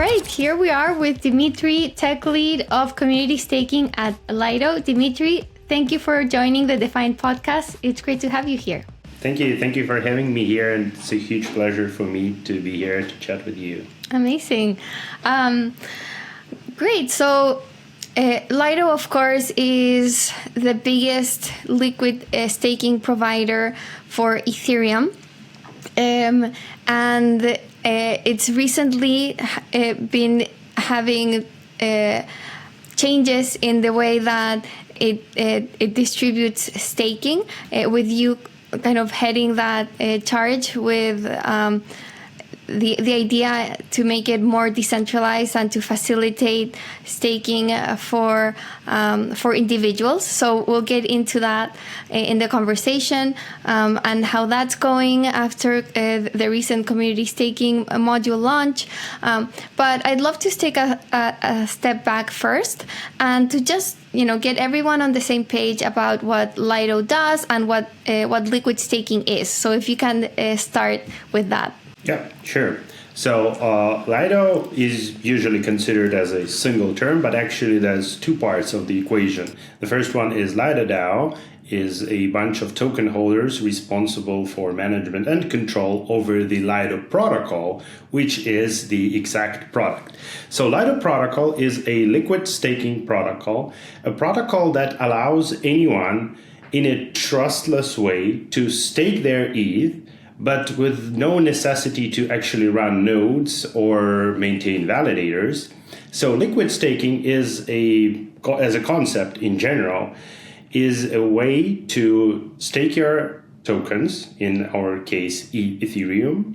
right, here we are with Dimitry, tech lead of community staking at Lido. Dimitry, thank you for joining the Defiant podcast. It's great to have you here. Thank you. Thank you for having me here. And it's a huge pleasure for me to be here to chat with you. Amazing. Great. So Lido, of course, is the biggest liquid staking provider for Ethereum. And it's recently been having changes in the way that it distributes staking, with you kind of heading that charge with the idea to make it more decentralized and to facilitate staking for individuals. So we'll get into that in the conversation, and how that's going after the recent community staking module launch. But I'd love to take a step back first and to just get everyone on the same page about what Lido does and what liquid staking is. So if you can start with that. Yeah, sure. So Lido is usually considered as a single term, but actually there's two parts of the equation. The first one is Lido DAO, is a bunch of token holders responsible for management and control over the Lido protocol, which is the exact product. So Lido protocol is a liquid staking protocol, a protocol that allows anyone in a trustless way to stake their ETH, but with no necessity to actually run nodes or maintain validators. So liquid staking is as a concept in general, is a way to stake your tokens, in our case Ethereum,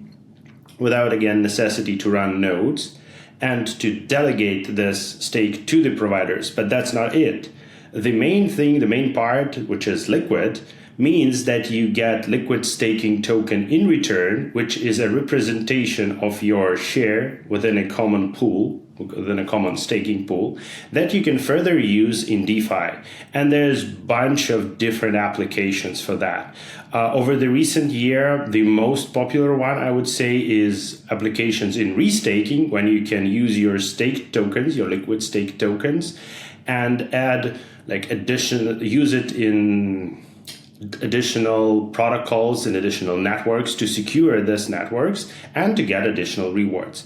without again necessity to run nodes, and to delegate this stake to the providers. But that's not it. The main part, which is liquid, means that you get liquid staking token in return, which is a representation of your share within a common pool, within a common staking pool, that you can further use in DeFi. And there's a bunch of different applications for that. Over the recent year, the most popular one, I would say, is applications in restaking, when you can use your staked tokens, your liquid stake tokens, and add use it in additional protocols and additional networks to secure these networks and to get additional rewards.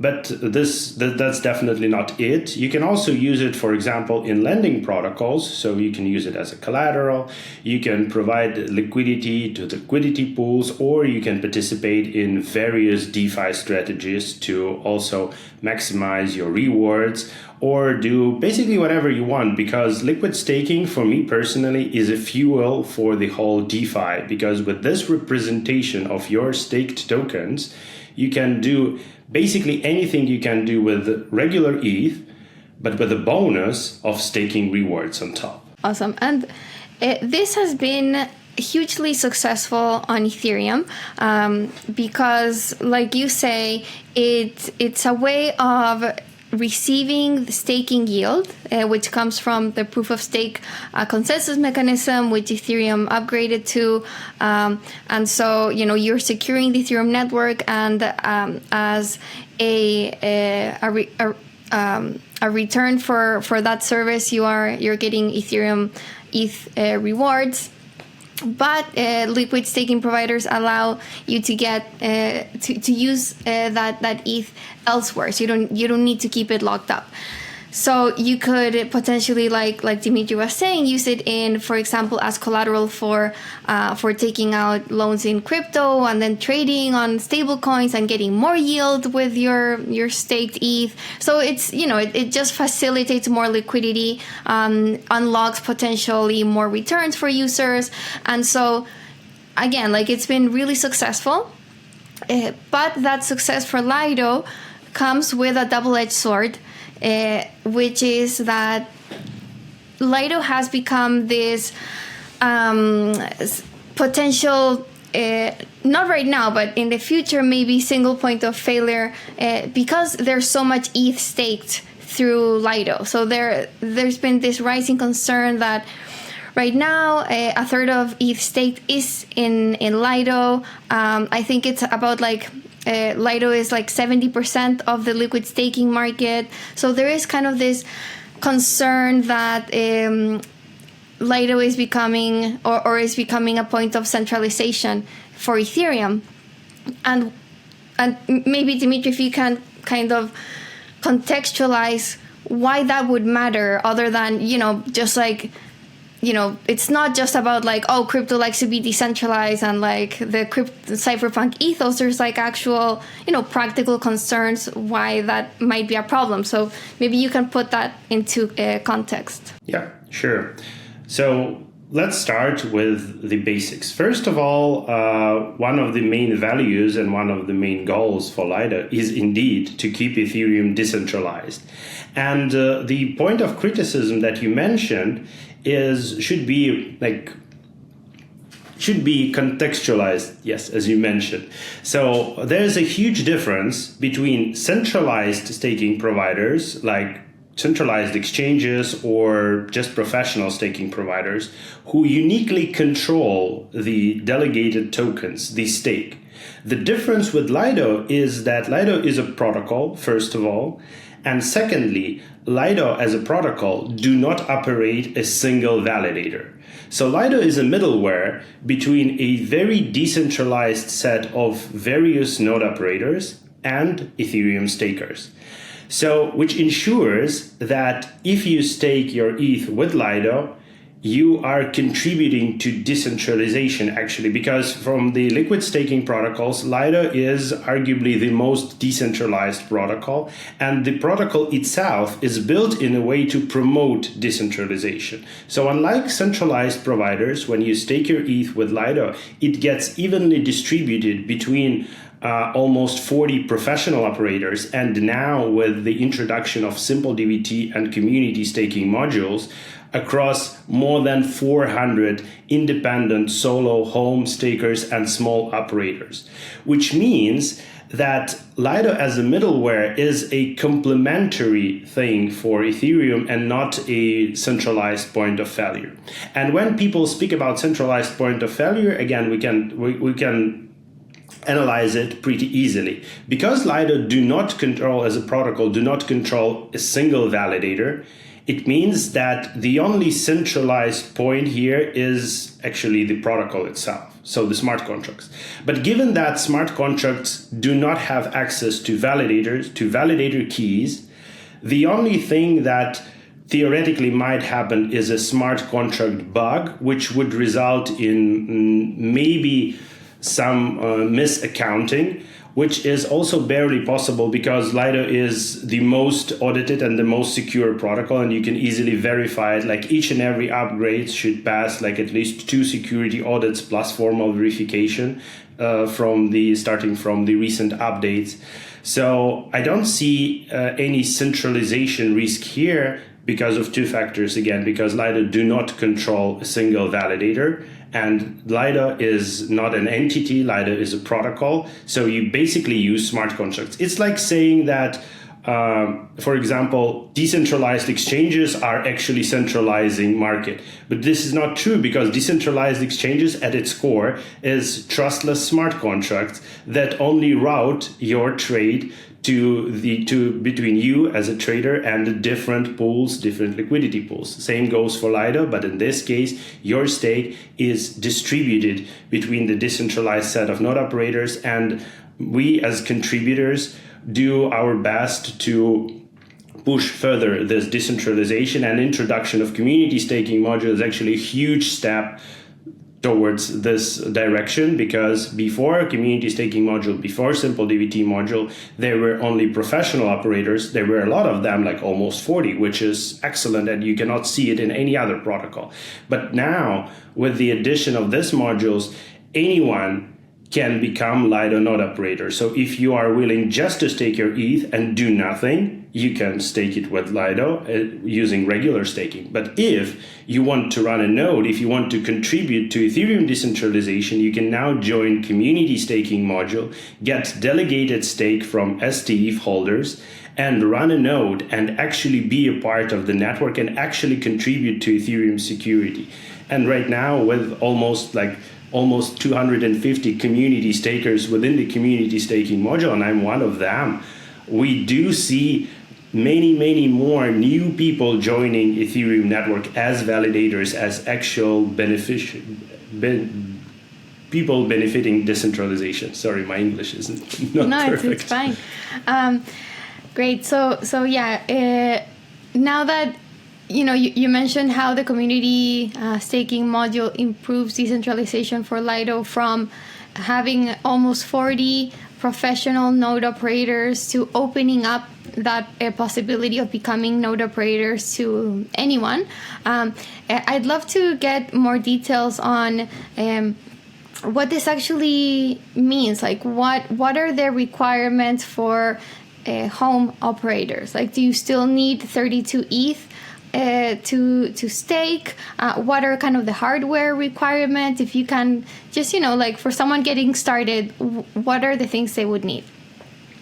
But that's definitely not it. You can also use it, for example, in lending protocols. So you can use it as a collateral. You can provide liquidity to liquidity pools, or you can participate in various DeFi strategies to also maximize your rewards, or do basically whatever you want, because liquid staking, for me personally, is a fuel for the whole DeFi, because with this representation of your staked tokens, you can do basically anything you can do with regular ETH, but with a bonus of staking rewards on top. Awesome. And this has been hugely successful on Ethereum, because, like you say, it's a way of receiving the staking yield, which comes from the proof of stake consensus mechanism, which Ethereum upgraded to, and so you're securing the Ethereum network, and as a return for that service, you're getting Ethereum ETH rewards. But liquid staking providers allow you to get to use that ETH elsewhere. So you don't need to keep it locked up. So you could potentially, like Dimitry was saying, use it in, for example, as collateral for taking out loans in crypto, and then trading on stable coins and getting more yield with your staked ETH. So it's it just facilitates more liquidity, unlocks potentially more returns for users, and so again, it's been really successful. But that success for Lido comes with a double-edged sword. Which is that Lido has become this potential, not right now, but in the future, maybe single point of failure, because there's so much ETH staked through Lido. So there's been this rising concern that right now a third of ETH staked is in Lido. I think it's about Lido is like 70% of the liquid staking market. So there is kind of this concern that Lido is becoming or is becoming a point of centralization for Ethereum. And maybe, Dimitry, if you can kind of contextualize why that would matter, other than, just like, it's not just about like, oh, crypto likes to be decentralized and like the cypherpunk ethos. There's like actual, practical concerns why that might be a problem. So maybe you can put that into context. Yeah, sure. So let's start with the basics. First of all, one of the main values and one of the main goals for Lido is indeed to keep Ethereum decentralized. And the point of criticism that you mentioned should be contextualized, yes, as you mentioned. So there's a huge difference between centralized staking providers like centralized exchanges or just professional staking providers who uniquely control the delegated tokens, the stake. The difference with Lido is that Lido is a protocol, first of all, and secondly, Lido as a protocol do not operate a single validator. So Lido is a middleware between a very decentralized set of various node operators and Ethereum stakers. So, which ensures that if you stake your ETH with Lido, you are contributing to decentralization, actually, because from the liquid staking protocols, Lido is arguably the most decentralized protocol, and the protocol itself is built in a way to promote decentralization. So unlike centralized providers, when you stake your ETH with Lido, it gets evenly distributed between almost 40 professional operators, and now with the introduction of simple DBT and community staking modules across more than 400 independent solo home stakers and small operators, which means that Lido as a middleware is a complementary thing for Ethereum and not a centralized point of failure. And when people speak about centralized point of failure, again, we can analyze it pretty easily. Because Lido do not control, as a protocol, do not control a single validator, it means that the only centralized point here is actually the protocol itself, so the smart contracts. But given that smart contracts do not have access to validators, to validator keys, the only thing that theoretically might happen is a smart contract bug, which would result in maybe some misaccounting, which is also barely possible because Lido is the most audited and the most secure protocol, and you can easily verify it. Like each and every upgrade should pass like at least 2 security audits plus formal verification starting from the recent updates. So I don't see any centralization risk here because of 2 factors. Again, because Lido do not control a single validator, and Lido is not an entity, Lido is a protocol. So you basically use smart contracts. It's like saying that, for example, decentralized exchanges are actually centralizing market. But this is not true, because decentralized exchanges at its core is trustless smart contracts that only route your trade between you as a trader and the different pools, different liquidity pools. Same goes for Lido, but in this case, your stake is distributed between the decentralized set of node operators, and we as contributors do our best to push further this decentralization, and introduction of community staking module is actually a huge step towards this direction, because before community staking module, before simple DBT module, there were only professional operators. There were a lot of them, like almost 40, which is excellent, and you cannot see it in any other protocol. But now, with the addition of these modules, anyone can become Lido node operator. So if you are willing just to stake your ETH and do nothing, you can stake it with Lido using regular staking. But if you want to run a node, if you want to contribute to Ethereum decentralization, you can now join community staking module, get delegated stake from STETH holders, and run a node and actually be a part of the network and actually contribute to Ethereum security. And right now, with almost like almost 250 community stakers within the community staking module, and I'm one of them. We do see many more new people joining Ethereum network as validators, as actual people benefiting decentralization. Sorry, my English isn't not perfect. It's fine. Great. So yeah. Now that you mentioned how the community staking module improves decentralization for Lido from having almost 40 professional node operators to opening up that possibility of becoming node operators to anyone. I'd love to get more details on what this actually means. Like, what are the requirements for home operators? Like, do you still need 32 ETH to stake? What are kind of the hardware requirements? If you can just, like for someone getting started, what are the things they would need?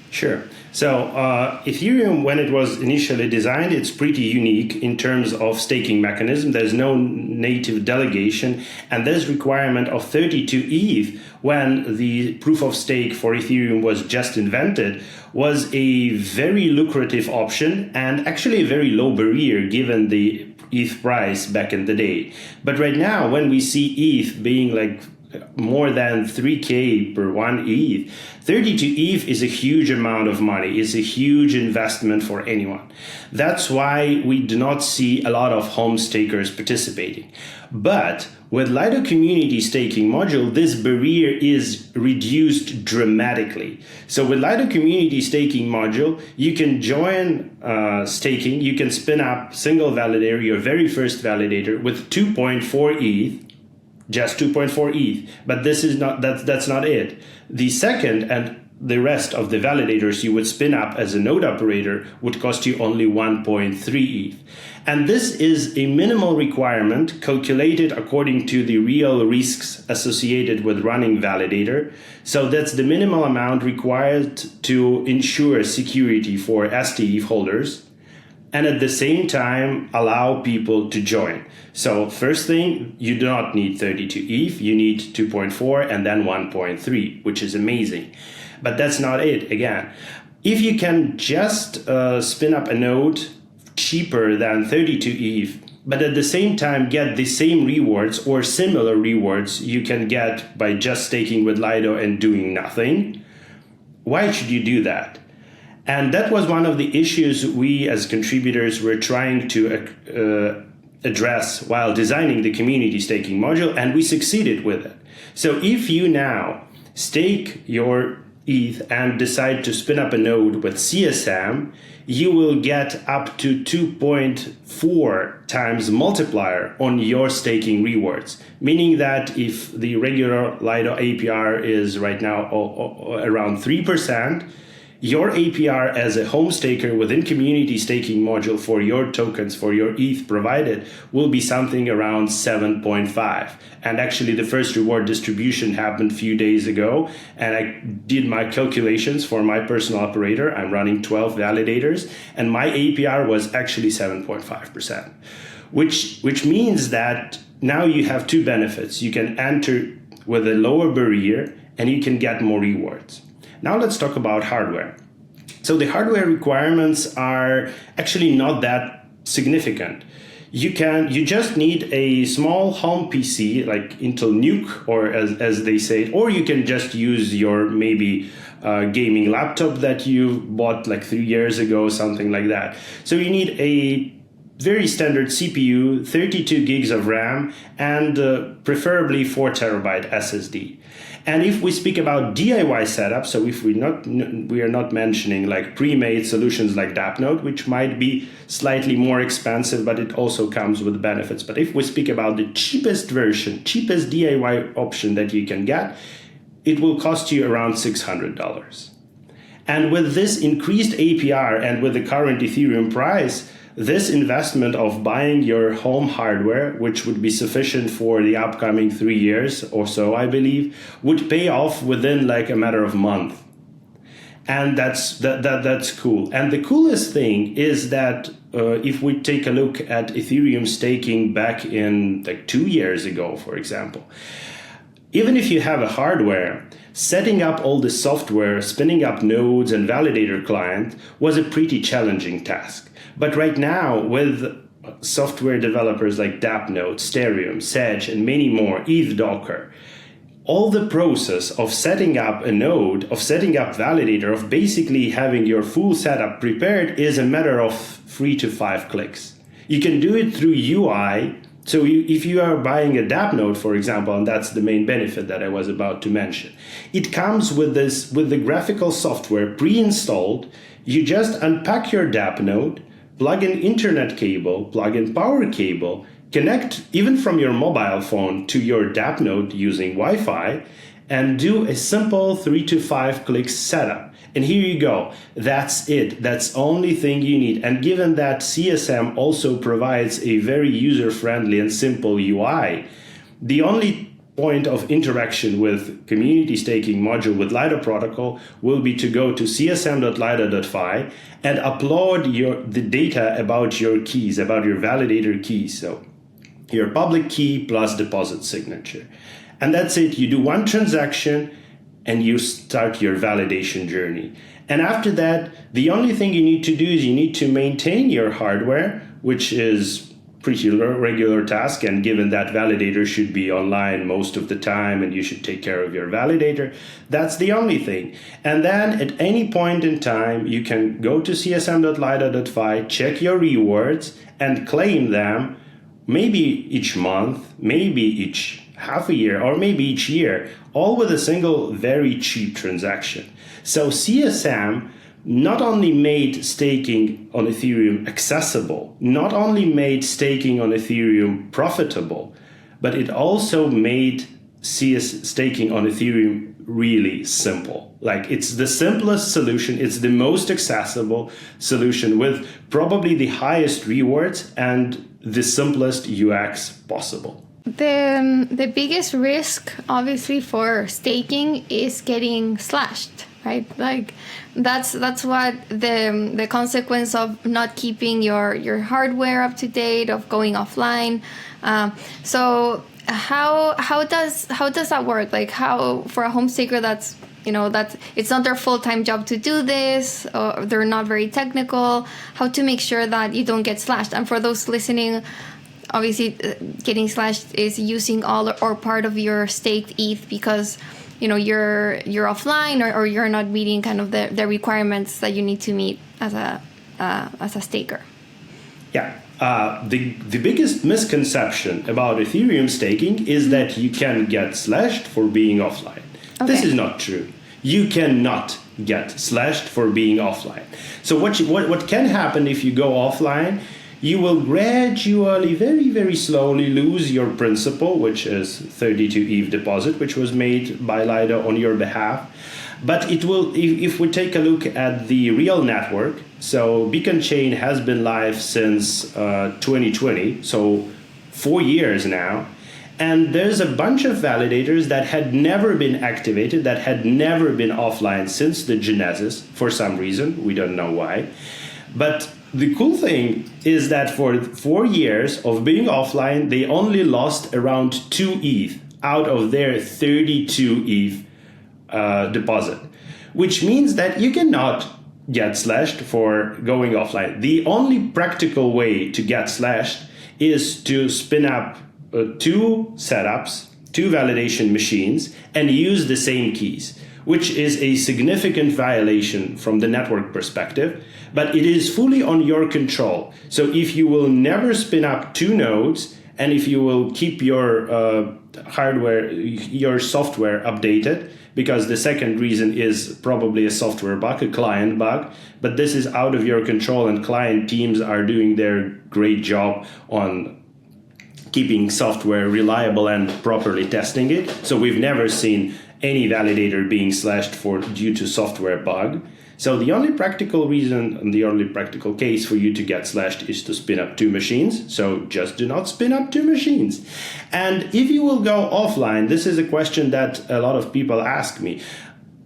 Sure. So Ethereum, when it was initially designed, it's pretty unique in terms of staking mechanism. There's no native delegation, and there's requirement of 32 ETH when the proof of stake for Ethereum was just invented, was a very lucrative option and actually a very low barrier given the ETH price back in the day. But right now, when we see ETH being like more than 3K per 1 ETH, 32 ETH is a huge amount of money. It's a huge investment for anyone. That's why we do not see a lot of home stakers participating. But with Lido community staking module, this barrier is reduced dramatically. So with Lido community staking module, you can join staking, you can spin up single validator, your very first validator with 2.4 ETH, just 2.4 ETH. But this is not that's not it. The second and the rest of the validators you would spin up as a node operator would cost you only 1.3 ETH. And this is a minimal requirement calculated according to the real risks associated with running validator. So that's the minimal amount required to ensure security for STETH holders, and at the same time allow people to join. So first thing, you do not need 32 ETH, you need 2.4 and then 1.3, which is amazing. But that's not it. Again, if you can just spin up a node cheaper than 32 ETH, but at the same time get the same rewards or similar rewards you can get by just staking with Lido and doing nothing, why should you do that? And that was one of the issues we as contributors were trying to address while designing the community staking module, and we succeeded with it. So if you now stake your ETH and decide to spin up a node with CSM, you will get up to 2.4 times multiplier on your staking rewards, meaning that if the regular Lido APR is right now around 3%, your APR as a home staker within community staking module for your tokens, for your ETH provided, will be something around 7.5. And actually the first reward distribution happened a few days ago, and I did my calculations for my personal operator. I'm running 12 validators, and my APR was actually 7.5%, which means that now you have two benefits. You can enter with a lower barrier, and you can get more rewards. Now let's talk about hardware. So the hardware requirements are actually not that significant. You just need a small home PC like Intel Nuke, or as they say, or you can just use your maybe gaming laptop that you bought like 3 years ago, something like that. So you need a very standard CPU, 32 gigs of RAM, and preferably 4 terabyte SSD. And if we speak about DIY setup, so if we are not mentioning like pre-made solutions like Dapnode, which might be slightly more expensive, but it also comes with benefits. But if we speak about the cheapest version, cheapest DIY option that you can get, it will cost you around $600. And with this increased APR and with the current Ethereum price, this investment of buying your home hardware, which would be sufficient for the upcoming 3 years or so, I believe, would pay off within like a matter of month. And that's cool. And the coolest thing is that if we take a look at Ethereum staking back in like 2 years ago, for example, Even if you have a hardware, setting up all the software, spinning up nodes and validator client was a pretty challenging task. But right now, with software developers like DAppNode, Ethereum, Sedge, and many more, ETH Docker, all the process of setting up a node, of setting up Validator, of basically having your full setup prepared is a matter of 3 to 5 clicks. You can do it through UI. So if you are buying a DAppNode, for example, and that's the main benefit that I was about to mention, it comes with the graphical software pre-installed. You just unpack your DAppNode, plug in internet cable, plug in power cable, connect even from your mobile phone to your DAppNode using Wi-Fi, and do a simple 3 to 5 clicks setup. And here you go. That's it. That's the only thing you need. And given that CSM also provides a very user-friendly and simple UI, the only point of interaction with community staking module with Lido protocol will be to go to csm.lido.fi and upload the data about your keys, about your validator keys. So your public key plus deposit signature. And that's it. You do one transaction and you start your validation journey. And after that, the only thing you need to do is you need to maintain your hardware, which is pretty regular task. And given that validator should be online most of the time and you should take care of your validator, that's the only thing. And then at any point in time, you can go to csm.lido.fi, check your rewards and claim them maybe each month, maybe each half a year, or maybe each year, all with a single very cheap transaction. So CSM not only made staking on Ethereum accessible, not only made staking on Ethereum profitable, but it also made staking on Ethereum really simple. Like, it's the simplest solution, it's the most accessible solution with probably the highest rewards and the simplest UX possible. The biggest risk, obviously, for staking is getting slashed, right? Like that's what the consequence of not keeping your hardware up to date, of going offline. So how does that work? Like, how for a home staker that's it's not their full-time job to do this, or they're not very technical, how to make sure that you don't get slashed. And for those listening, obviously getting slashed is using all or part of your staked ETH because you're offline or you're not meeting kind of the requirements that you need to meet as a staker. Yeah. The biggest misconception about Ethereum staking is that you can get slashed for being offline. Okay. This is not true. You cannot get slashed for being offline. So what can happen if you go offline? You will gradually, very, very slowly lose your principal, which is 32 ETH deposit, which was made by Lido on your behalf. But it will, if we take a look at the real network, so Beacon Chain has been live since 2020, so 4 years now. And there's a bunch of validators that had never been activated, that had never been offline since the genesis for some reason. We don't know why. But the cool thing is that for 4 years of being offline, they only lost around 2 ETH out of their 32 ETH deposit, which means that you cannot get slashed for going offline. The only practical way to get slashed is to spin up 2 setups, 2 validation machines, and use the same keys, which is a significant violation from the network perspective, but it is fully on your control. So if you will never spin up 2 nodes, and if you will keep your hardware, your software updated, because the second reason is probably a software bug, a client bug, but this is out of your control and client teams are doing their great job on keeping software reliable and properly testing it. So we've never seen any validator being slashed due to software bug. So the only practical reason and the only practical case for you to get slashed is to spin up 2 machines. So just do not spin up 2 machines. And if you will go offline, this is a question that a lot of people ask me.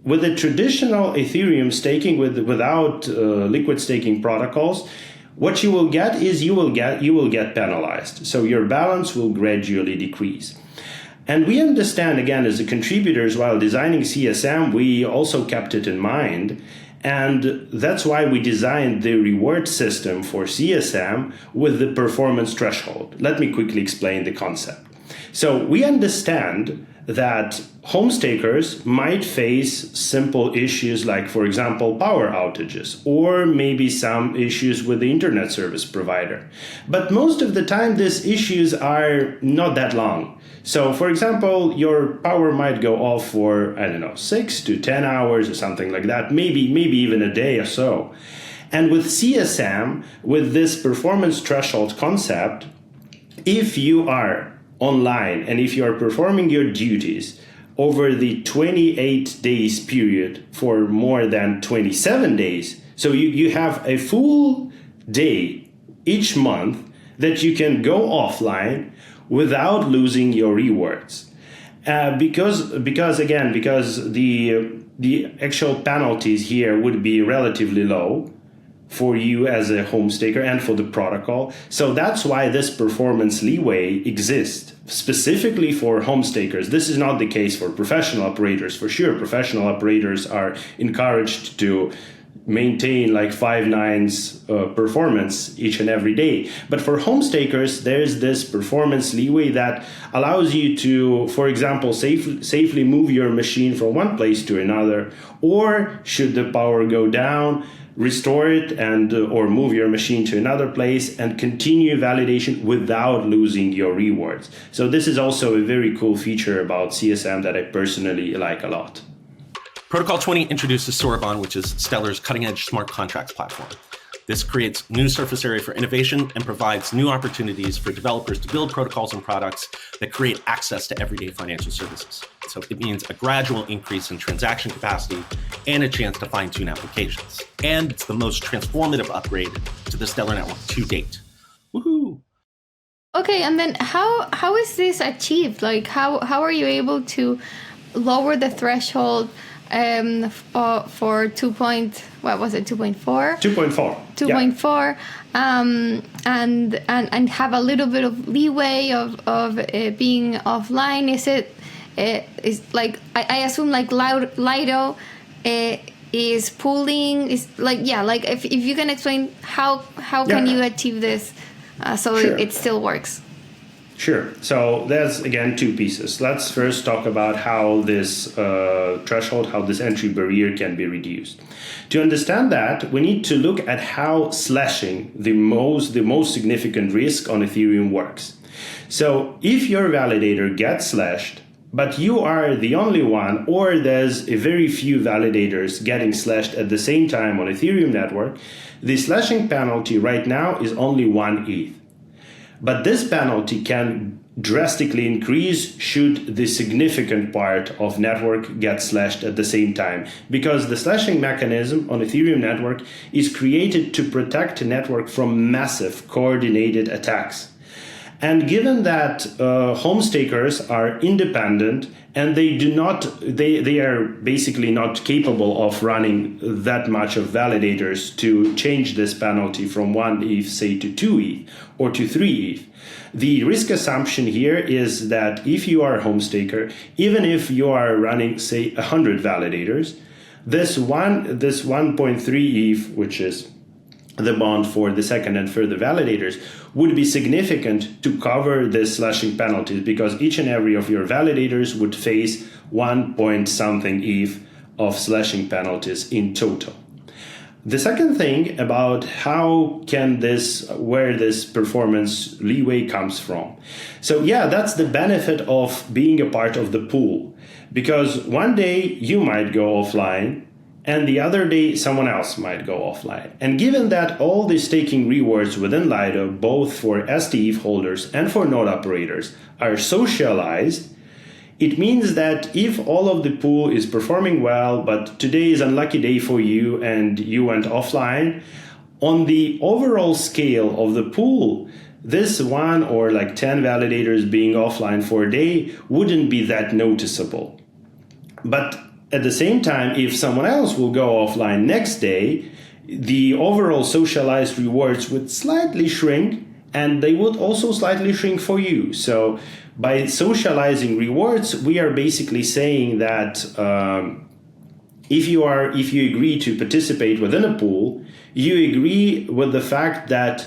With the traditional Ethereum staking without liquid staking protocols, what you will get is you will get penalized. So your balance will gradually decrease. And we understand, again, as the contributors, while designing CSM, we also kept it in mind. And that's why we designed the reward system for CSM with the performance threshold. Let me quickly explain the concept. So we understand that home stakers might face simple issues like, for example, power outages, or maybe some issues with the internet service provider. But most of the time, these issues are not that long. So, for example, your power might go off for, 6 to 10 hours or something like that, maybe even a day or so. And with CSM, with this performance threshold concept, if you are online and if you are performing your duties over the 28 days period for more than 27 days, so you have a full day each month that you can go offline without losing your rewards. Because the actual penalties here would be relatively low for you as a home staker and for the protocol. So that's why this performance leeway exists specifically for home stakers. This is not the case for professional operators. For sure, professional operators are encouraged to maintain like 5 nines performance each and every day. But for home stakers, there's this performance leeway that allows you to, for example, safely move your machine from one place to another, or should the power go down, restore it and or move your machine to another place and continue validation without losing your rewards. So this is also a very cool feature about CSM that I personally like a lot. Protocol 20 introduces Sorbonne, which is Stellar's cutting-edge smart contracts platform. This creates new surface area for innovation and provides new opportunities for developers to build protocols and products that create access to everyday financial services. So it means a gradual increase in transaction capacity and a chance to fine-tune applications. And it's the most transformative upgrade to the Stellar network to date. Woohoo! Okay, and then how is this achieved? Like, how are you able to lower the threshold for 2.4? 2.4, and have a little bit of leeway of being offline. Is like I assume like Lido is pooling, is like, yeah, like if you can explain how can you achieve this so sure. it still works. Sure. So there's, again, two pieces. Let's first talk about how this threshold, how this entry barrier can be reduced. To understand that, we need to look at how slashing, the most significant risk on Ethereum, works. So if your validator gets slashed, but you are the only one, or there's a very few validators getting slashed at the same time on Ethereum network, the slashing penalty right now is only 1 ETH. But this penalty can drastically increase should the significant part of network get slashed at the same time, because the slashing mechanism on Ethereum network is created to protect the network from massive coordinated attacks. And given that home stakers are independent and they are basically not capable of running that much of validators to change this penalty from 1 ETH, say, to 2 ETH or to 3 ETH. The risk assumption here is that if you are a home staker, even if you are running, say, 100 validators, this 1.3 ETH, which is the bond for the second and further validators, would be significant to cover this slashing penalties, because each and every of your validators would face 1 point something ETH of slashing penalties in total. The second thing about where this performance leeway comes from. So yeah, that's the benefit of being a part of the pool, because one day you might go offline and the other day someone else might go offline. And given that all the staking rewards within Lido, both for STETH holders and for node operators, are socialized, it means that if all of the pool is performing well, but today is an unlucky day for you and you went offline, on the overall scale of the pool, this 1 or like 10 validators being offline for a day wouldn't be that noticeable. But at the same time, if someone else will go offline next day, the overall socialized rewards would slightly shrink, and they would also slightly shrink for you. So by socializing rewards, we are basically saying that if you agree to participate within a pool, you agree with the fact that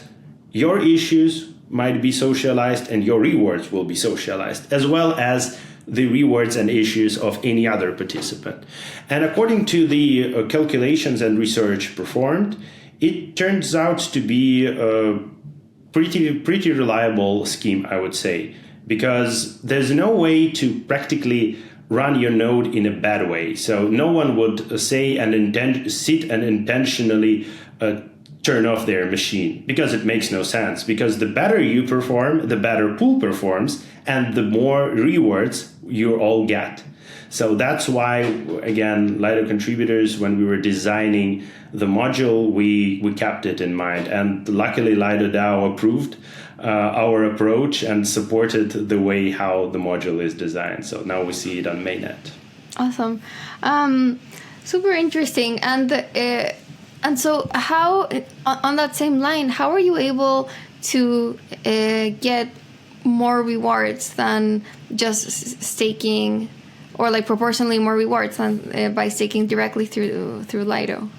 your issues might be socialized and your rewards will be socialized, as well as the rewards and issues of any other participant. And according to the calculations and research performed, it turns out to be a pretty reliable scheme, I would say, because there's no way to practically run your node in a bad way. So no one would sit and intentionally turn off their machine, because it makes no sense. Because the better you perform, the better pool performs, and the more rewards you all get. So that's why, again, Lido contributors, when we were designing the module, we kept it in mind. And luckily, Lido DAO approved our approach and supported the way how the module is designed. So now we see it on mainnet. Awesome. Super interesting. And so how, on that same line, how are you able to get more rewards than just staking, or like proportionally more rewards than by staking directly through Lido?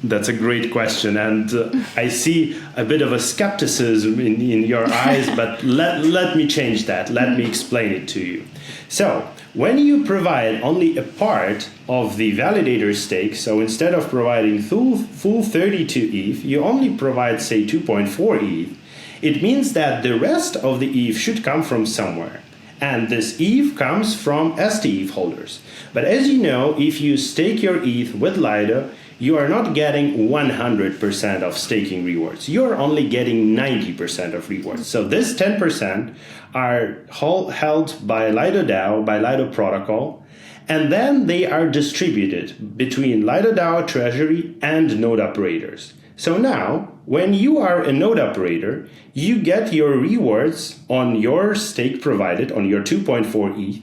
That's a great question, and I see a bit of a skepticism in your eyes, but let me change that. Let me explain it to you. So when you provide only a part of the validator stake, so instead of providing full 32 ETH, you only provide, say, 2.4 ETH, it means that the rest of the ETH should come from somewhere. And this ETH comes from STETH holders. But as you know, if you stake your ETH with Lido, you are not getting 100% of staking rewards. You're only getting 90% of rewards. So this 10% are held by Lido DAO, by Lido protocol, and then they are distributed between Lido DAO treasury and node operators. So now, when you are a node operator, you get your rewards on your stake provided, on your 2.4 ETH,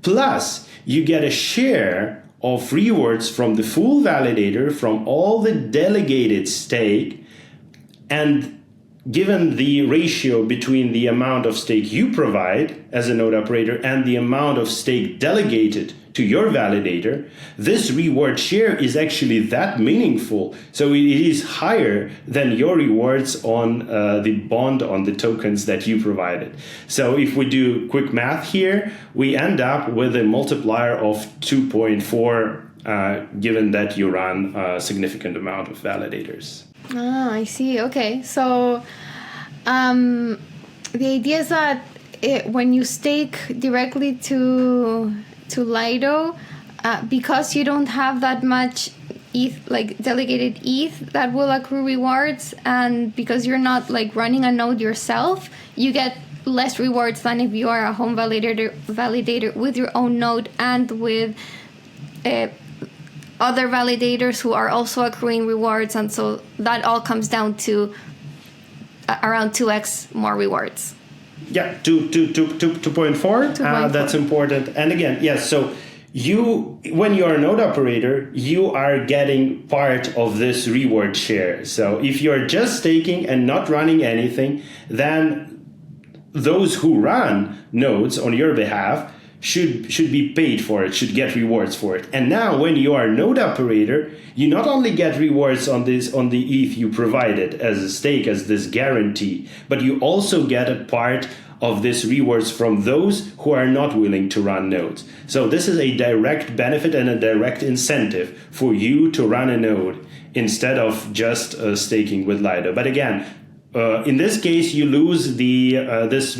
plus you get a share of rewards from the full validator, from all the delegated stake, and given the ratio between the amount of stake you provide as a node operator and the amount of stake delegated to your validator, this reward share is actually that meaningful. So it is higher than your rewards on the bond, on the tokens that you provided. So if we do quick math here, we end up with a multiplier of 2.4, given that you run a significant amount of validators. Ah, I see. Okay. So the idea is that when you stake directly to Lido, because you don't have that much ETH, like delegated ETH that will accrue rewards, and because you're not like running a node yourself, you get less rewards than if you are a home validator with your own node and with other validators who are also accruing rewards, and so that all comes down to around 2x more rewards. Yeah, 2.4. That's important. And again, yes. So when you are a node operator, you are getting part of this reward share. So if you are just staking and not running anything, then those who run nodes on your behalf should be paid for it, should get rewards for it. And now when you are a node operator, you not only get rewards on the ETH you provided as a stake, as this guarantee, but you also get a part of this rewards from those who are not willing to run nodes. So this is a direct benefit and a direct incentive for you to run a node instead of just staking with Lido. But again, in this case, you lose this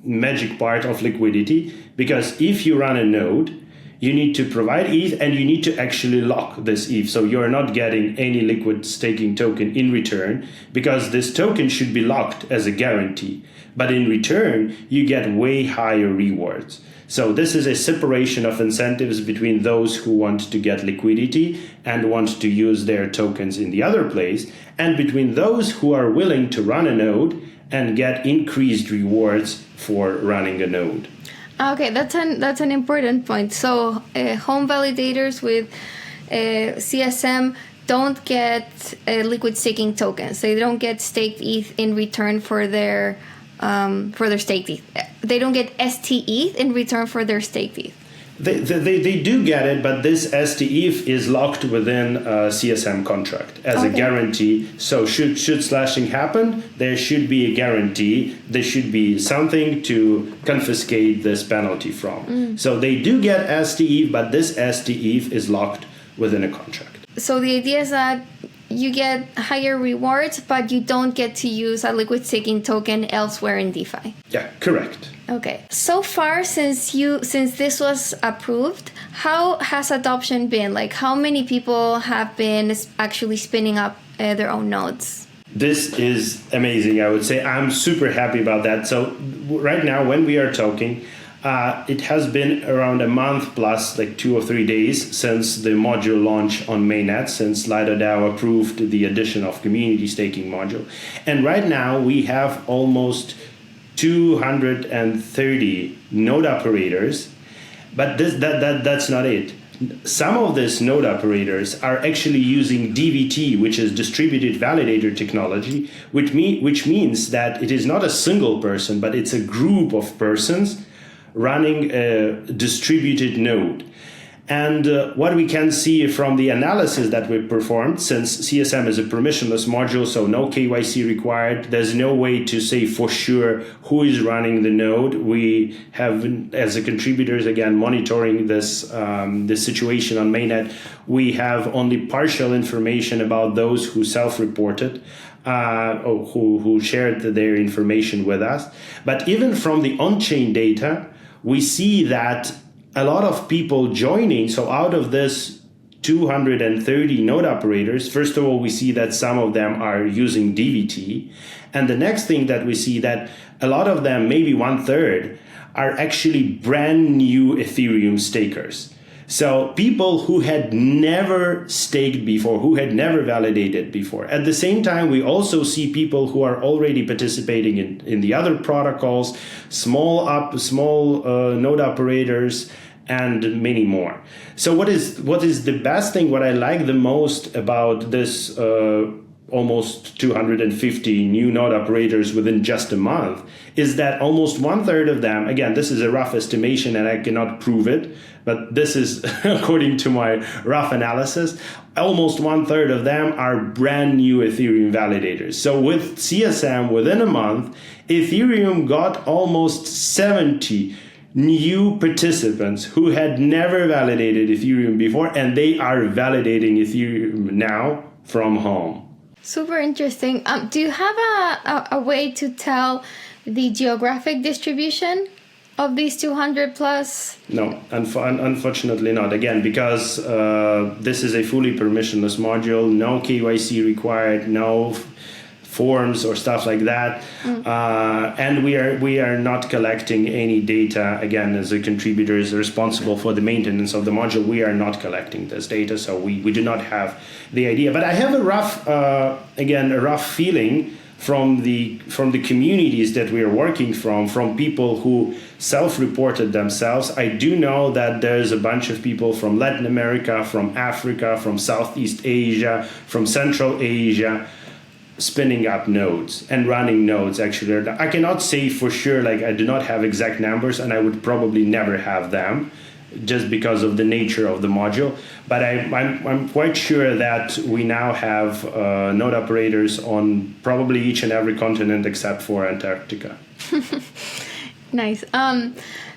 magic part of liquidity, because if you run a node, you need to provide ETH and you need to actually lock this ETH. So you're not getting any liquid staking token in return, because this token should be locked as a guarantee. But in return, you get way higher rewards. So this is a separation of incentives between those who want to get liquidity and want to use their tokens in the other place, and between those who are willing to run a node and get increased rewards for running a node. Okay, that's an important point. So home validators with CSM don't get liquid staking tokens. They don't get staked ETH in return for their staked ETH. They don't get ST-ETH in return for their staked ETH. They do get it, but this STETH is locked within a CSM contract as a guarantee. So should slashing happen, there should be a guarantee. There should be something to confiscate this penalty from. So they do get STETH, but this STETH is locked within a contract. So the idea is that you get higher rewards, but you don't get to use a liquid staking token elsewhere in DeFi. Yeah, correct. Okay. So far, since this was approved, how has adoption been? Like, how many people have been actually spinning up their own nodes? This is amazing, I would say. I'm super happy about that. So right now, when we are talking, it has been around a month plus like 2 or 3 days since the module launch on mainnet, since Lido DAO approved the addition of community staking module. And right now we have almost 230 node operators, but that's not it. Some of these node operators are actually using DVT, which is distributed validator technology, which means that it is not a single person, but it's a group of persons running a distributed node. And what we can see from the analysis that we performed, since CSM is a permissionless module, so no KYC required, there's no way to say for sure who is running the node. We have, as a contributors, again, monitoring this situation on mainnet, we have only partial information about those who self-reported, or who shared their information with us. But even from the on-chain data, we see that a lot of people joining. So out of this 230 node operators, first of all, we see that some of them are using DVT. And the next thing that we see that a lot of them, maybe 1/3, are actually brand new Ethereum stakers. So people who had never staked before, who had never validated before. At the same time, we also see people who are already participating in the other protocols, small node operators, and many more. So what is the best thing, what I like the most about this almost 250 new node operators within just a month is that almost 1/3 of them, again, this is a rough estimation and I cannot prove it, but this is according to my rough analysis, almost 1/3 of them are brand new Ethereum validators. So with CSM within a month, Ethereum got almost 70 new participants who had never validated Ethereum before, and they are validating Ethereum now from home. Super interesting. Do you have a way to tell the geographic distribution of these 200 plus? No, unfortunately not. Again, because this is a fully permissionless module, no KYC required, no forms or stuff like that, and we are not collecting any data. Again, as a contributor is responsible for the maintenance of the module, we are not collecting this data, so we do not have the idea. But I have a rough feeling from the communities that we are working from people who self-reported themselves. I do know that there's a bunch of people from Latin America, from Africa, from Southeast Asia, from Central Asia, spinning up nodes and running nodes. Actually, I cannot say for sure, like I do not have exact numbers, and I would probably never have them just because of the nature of the module. But I'm quite sure that we now have node operators on probably each and every continent except for Antarctica. Nice.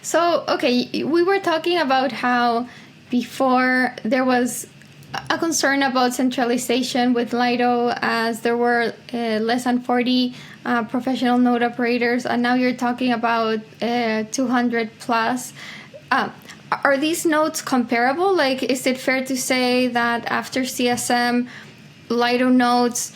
So, okay, we were talking about how before there was a concern about centralization with Lido, as there were less than 40 professional node operators, and now you're talking about 200 plus. Are these nodes comparable? Like, is it fair to say that after CSM, Lido nodes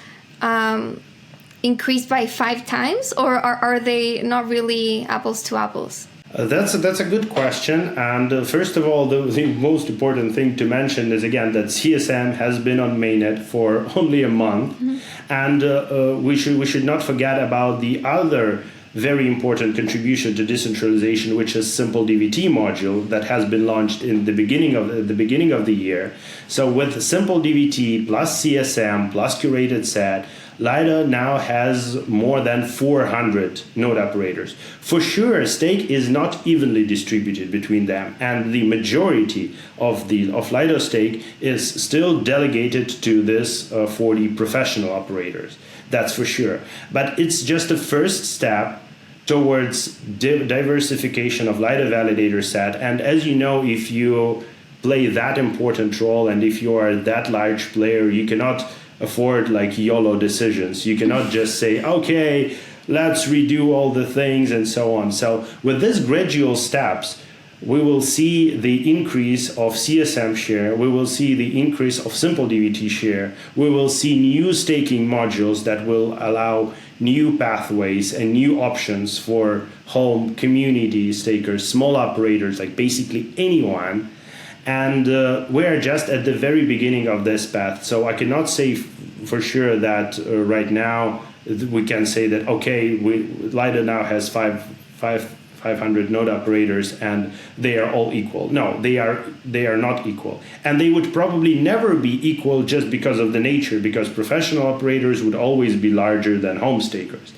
increased by 5 times, or are they not really apples to apples? That's a good question. And first of all, the most important thing to mention is, again, that CSM has been on mainnet for only a month. Mm-hmm. And we should not forget about the other very important contribution to decentralization, which is simple DVT module that has been launched in the beginning of the year. So with simple DVT plus CSM plus curated set, Lido now has more than 400 node operators. For sure, stake is not evenly distributed between them, and the majority of Lido stake is still delegated to this 40 professional operators. That's for sure. But it's just a first step towards diversification of Lido validator set. And as you know, if you play that important role and if you are that large player, you cannot afford like YOLO decisions. You cannot just say, okay, let's redo all the things and so on. So with these gradual steps, we will see the increase of CSM share, we will see the increase of simple DVT share, we will see new staking modules that will allow new pathways and new options for home community stakers, small operators, like basically anyone. And we're just at the very beginning of this path. So I cannot say for sure that right now we can say that, okay, Lido now has 500 node operators and they are all equal. No, they are not equal. And they would probably never be equal just because of the nature, because professional operators would always be larger than home stakers.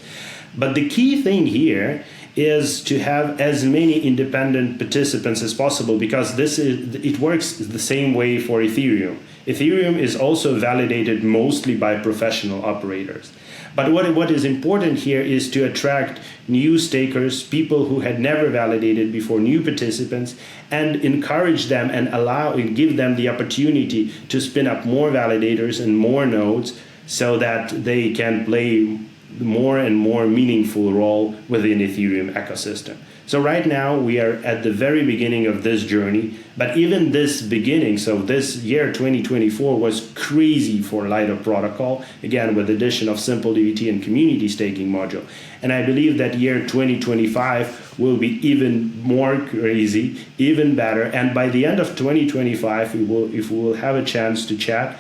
But the key thing here is to have as many independent participants as possible, because it works the same way for Ethereum. Ethereum is also validated mostly by professional operators. But what is important here is to attract new stakers, people who had never validated before, new participants, and encourage them and give them the opportunity to spin up more validators and more nodes so that they can play more and more meaningful role within Ethereum ecosystem. So right now we are at the very beginning of this journey, but even this beginning, so this year 2024 was crazy for Lido protocol, again with the addition of simple DVT and community staking module. And I believe that year 2025 will be even more crazy, even better. And by the end of 2025, if we will have a chance to chat,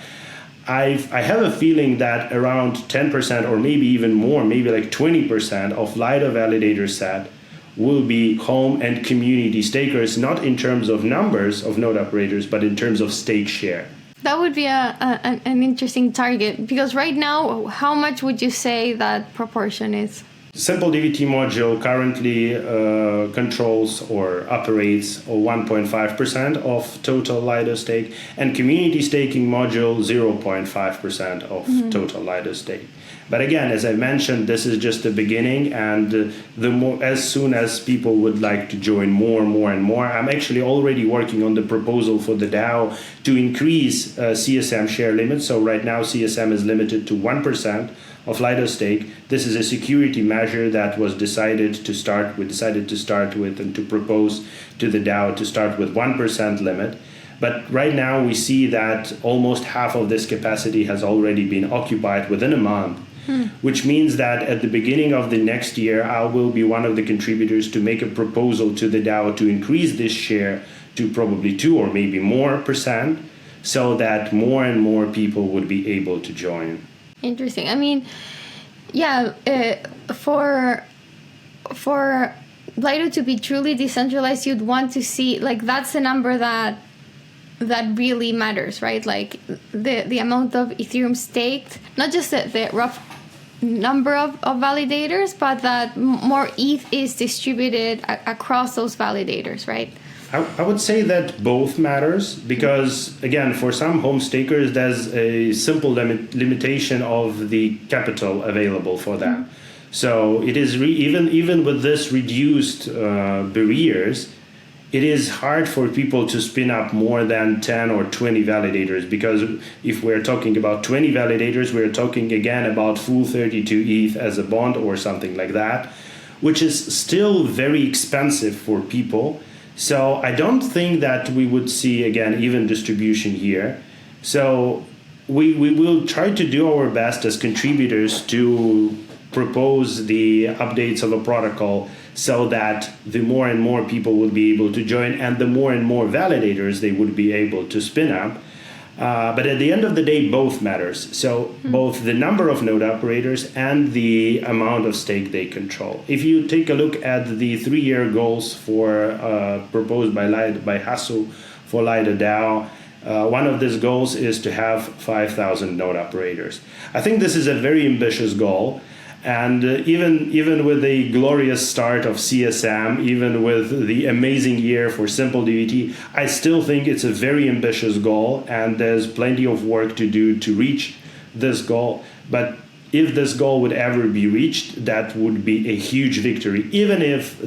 I have a feeling that around 10% or maybe even more, maybe like 20% of Lido validator set will be home and community stakers, not in terms of numbers of node operators, but in terms of stake share. That would be an interesting target, because right now, how much would you say that proportion is? Simple DVT module currently controls or operates 1.5% of total Lido stake, and community staking module 0.5% of total Lido stake. But again, as I mentioned, this is just the beginning, and as soon as people would like to join more and more, I'm actually already working on the proposal for the DAO to increase CSM share limit. So right now CSM is limited to 1% of Lido stake. This is a security measure that was decided to start with and to propose to the DAO to start with 1% limit. But right now we see that almost half of this capacity has already been occupied within a month, which means that at the beginning of the next year, I will be one of the contributors to make a proposal to the DAO to increase this share to probably 2 or maybe more %, so that more and more people would be able to join. Interesting. I mean, yeah, for Lido to be truly decentralized, you'd want to see, like, that's the number that really matters, right? Like the amount of Ethereum staked, not just the rough number of validators, but that more ETH is distributed across those validators, right? I would say that both matters, because again, for some home stakers, there's a simple limitation of the capital available for them. So it is even with this reduced barriers, it is hard for people to spin up more than 10 or 20 validators, because if we're talking about 20 validators, we're talking again about full 32 ETH as a bond or something like that, which is still very expensive for people. So I don't think that we would see, again, even distribution here. So we will try to do our best as contributors to propose the updates of a protocol so that the more and more people would be able to join, and the more and more validators they would be able to spin up. But at the end of the day, both matters. So both the number of node operators and the amount of stake they control. If you take a look at the 3-year goals proposed by Hasu for Lido DAO, one of these goals is to have 5,000 node operators. I think this is a very ambitious goal. And even with the glorious start of CSM, even with the amazing year for Simple DVT, I still think it's a very ambitious goal, and there's plenty of work to do to reach this goal. But if this goal would ever be reached, that would be a huge victory, even if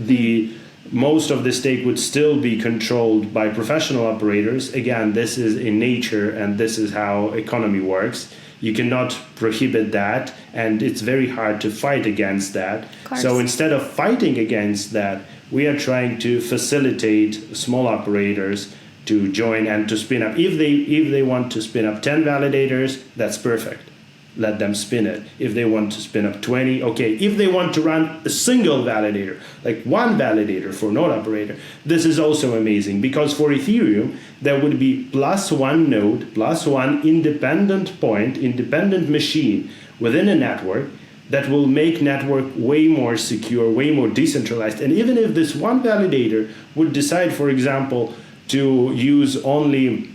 most of the stake would still be controlled by professional operators. Again, this is in nature, and this is how economy works. You cannot prohibit that, and it's very hard to fight against that. So instead of fighting against that, we are trying to facilitate small operators to join and to spin up. If they want to spin up 10 validators, that's perfect. Let them spin it. If they want to spin up 20, okay. If they want to run a single validator, like one validator for node operator, this is also amazing, because for Ethereum, there would be plus one node, plus one independent point, independent machine within a network that will make network way more secure, way more decentralized. And even if this one validator would decide, for example, to use only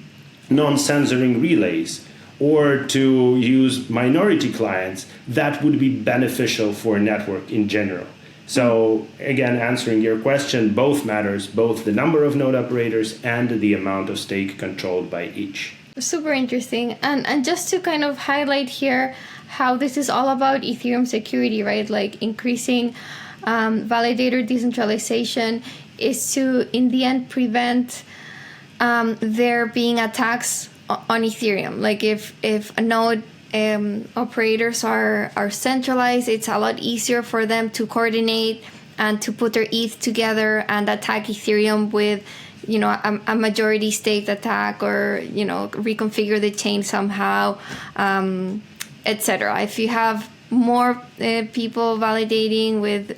non-censoring relays, or to use minority clients, that would be beneficial for a network in general. So again, answering your question, both matters, both the number of node operators and the amount of stake controlled by each. Super interesting. And just to kind of highlight here how this is all about Ethereum security, right? Like increasing validator decentralization is to, in the end, prevent there being attacks on Ethereum. Like if a node operators are centralized, it's a lot easier for them to coordinate and to put their ETH together and attack Ethereum with, a majority staked attack, or, reconfigure the chain somehow, etc. If you have more people validating with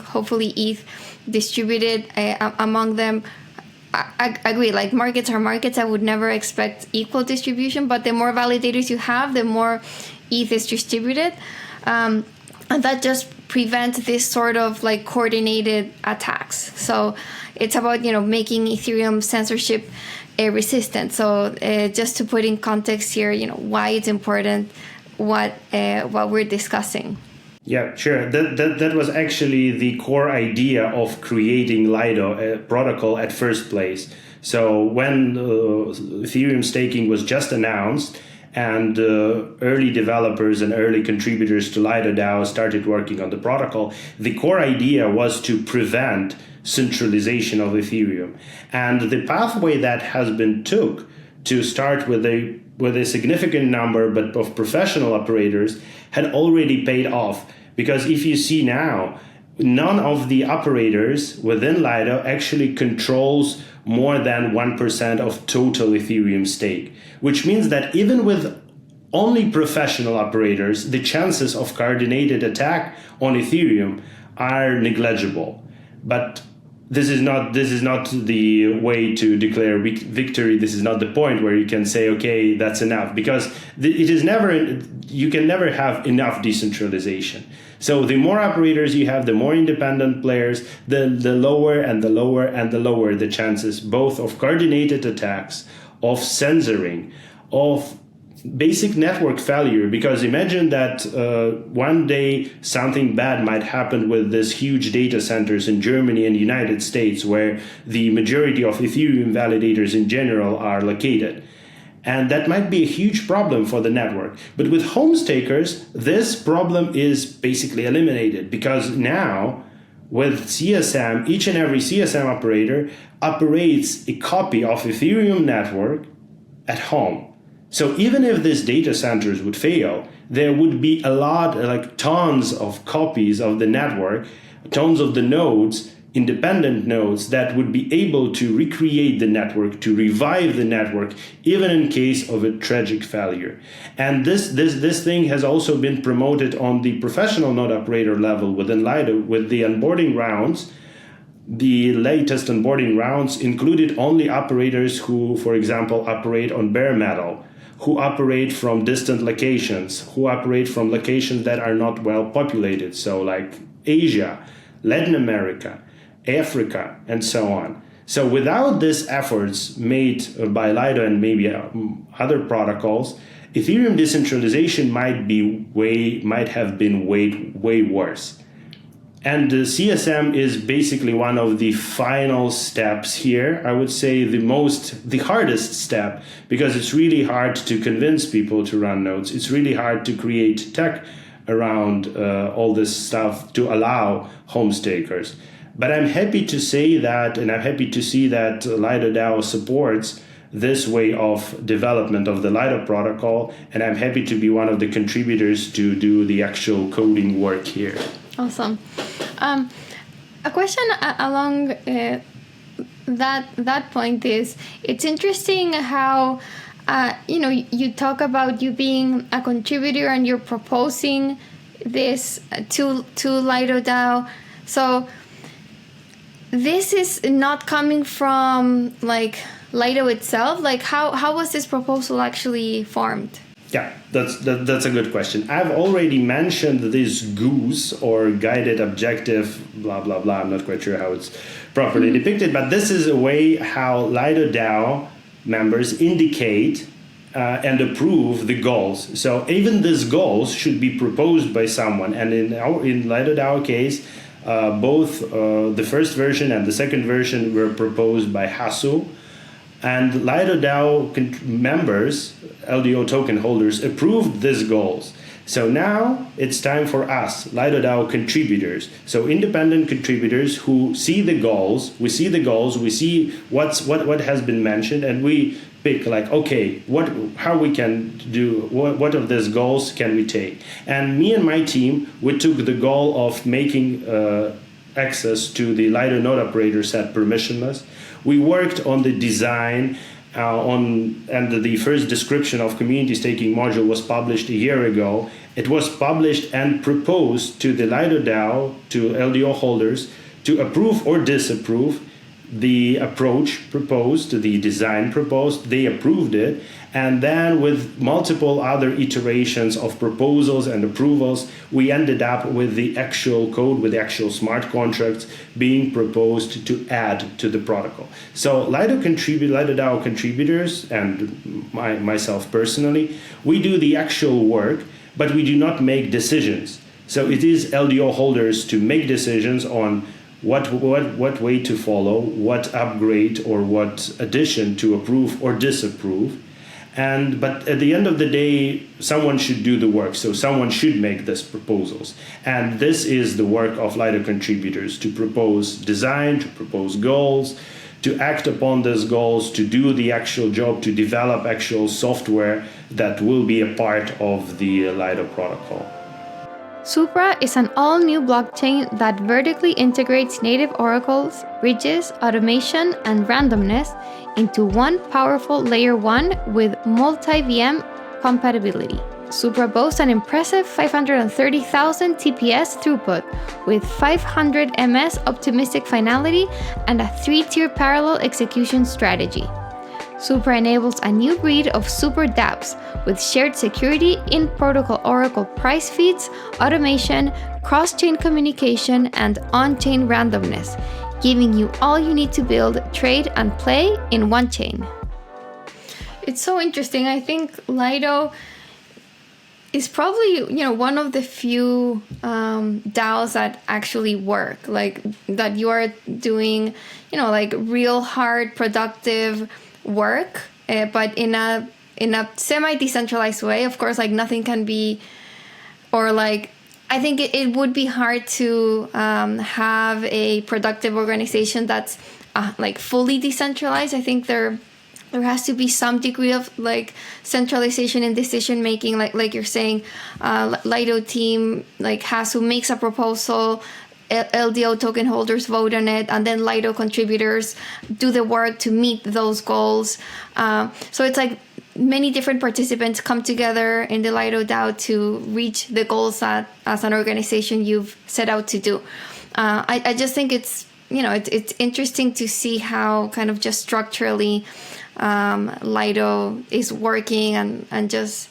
hopefully ETH distributed among them, I agree, like markets are markets. I would never expect equal distribution, but the more validators you have, the more ETH is distributed. And that just prevents this sort of like coordinated attacks. So it's about, making Ethereum censorship resistant. So just to put in context here, why it's important, what we're discussing. Yeah, sure. That was actually the core idea of creating Lido, a protocol at first place. So when Ethereum staking was just announced and early developers and early contributors to Lido DAO started working on the protocol, the core idea was to prevent centralization of Ethereum. And the pathway that has been took to start with a significant number but of professional operators had already paid off. Because if you see now, none of the operators within Lido actually controls more than 1% of total Ethereum stake, which means that even with only professional operators, the chances of coordinated attack on Ethereum are negligible. But this is not the way to declare victory. This is not the point where you can say, okay, that's enough, because you can never have enough decentralization. So the more operators you have, the more independent players, the lower and the lower and the lower the chances both of coordinated attacks, of censoring, of basic network failure. Because imagine that one day something bad might happen with these huge data centers in Germany and the United States, where the majority of Ethereum validators in general are located. And that might be a huge problem for the network. But with home stakers, this problem is basically eliminated, because now with CSM, each and every CSM operator operates a copy of Ethereum network at home. So even if these data centers would fail, there would be a lot, like tons of copies of the network, tons of the nodes, independent nodes that would be able to recreate the network, to revive the network, even in case of a tragic failure. And this thing has also been promoted on the professional node operator level within Lido with the onboarding rounds. the latest onboarding rounds included only operators who, for example, operate on bare metal, who operate from distant locations, who operate from locations that are not well populated, so like Asia, Latin America, Africa, and so on. So without these efforts made by Lido and maybe other protocols, Ethereum decentralization might have been way worse. And the CSM is basically one of the final steps here. I would say the hardest step, because it's really hard to convince people to run nodes. It's really hard to create tech around all this stuff to allow home stakers. But I'm happy to say that, and I'm happy to see that Lido DAO supports this way of development of the Lido protocol, and I'm happy to be one of the contributors to do the actual coding work here. Awesome. A question along that point is, it's interesting how you talk about you being a contributor and you're proposing this to Lido DAO. So this is not coming from like Lido itself. Like how was this proposal actually formed? Yeah, that's a good question. I've already mentioned this goose or guided objective, blah, blah, blah. I'm not quite sure how it's properly depicted, but this is a way how Lido DAO members indicate and approve the goals. So even these goals should be proposed by someone. And in Lido DAO case, both the first version and the second version were proposed by Hasu. And Lido DAO members, LDO token holders, approved these goals. So now it's time for us, Lido DAO contributors. So independent contributors who see the goals, we see what has been mentioned, and we pick like, okay, how we can do, what of these goals can we take? And me and my team, we took the goal of making access to the Lido node operator set permissionless. We worked on the design and the first description of community staking module was published a year ago. It was published and proposed to the Lido DAO, to LDO holders, to approve or disapprove the approach proposed, the design proposed. They approved it. And then with multiple other iterations of proposals and approvals, we ended up with the actual code, with the actual smart contracts being proposed to add to the protocol. So Lido DAO contributors, and myself personally, we do the actual work, but we do not make decisions. So it is LDO holders to make decisions on what way to follow, what upgrade or what addition to approve or disapprove. But at the end of the day, someone should do the work. So someone should make these proposals. And this is the work of Lido contributors, to propose design, to propose goals, to act upon those goals, to do the actual job, to develop actual software that will be a part of the Lido protocol. Supra is an all-new blockchain that vertically integrates native oracles, bridges, automation, and randomness into one powerful layer 1 with multi-VM compatibility. Supra boasts an impressive 530,000 TPS throughput with 500 ms optimistic finality and a 3-tier parallel execution strategy. Supra enables a new breed of super dApps with shared security, in-protocol Oracle price feeds, automation, cross-chain communication, and on-chain randomness, giving you all you need to build, trade, and play in one chain. It's so interesting. I think Lido is probably, one of the few DAOs that actually work, like that you are doing, like real hard, productive work, but in a semi-decentralized way. Of course, like nothing can be, or like I think it would be hard to have a productive organization that's like fully decentralized. I think there has to be some degree of like centralization in decision making, like you're saying. Lido team who makes a proposal, LDO token holders vote on it, and then Lido contributors do the work to meet those goals. So it's like many different participants come together in the Lido DAO to reach the goals that as an organization you've set out to do. I just think it's it's interesting to see how kind of just structurally Lido is working and just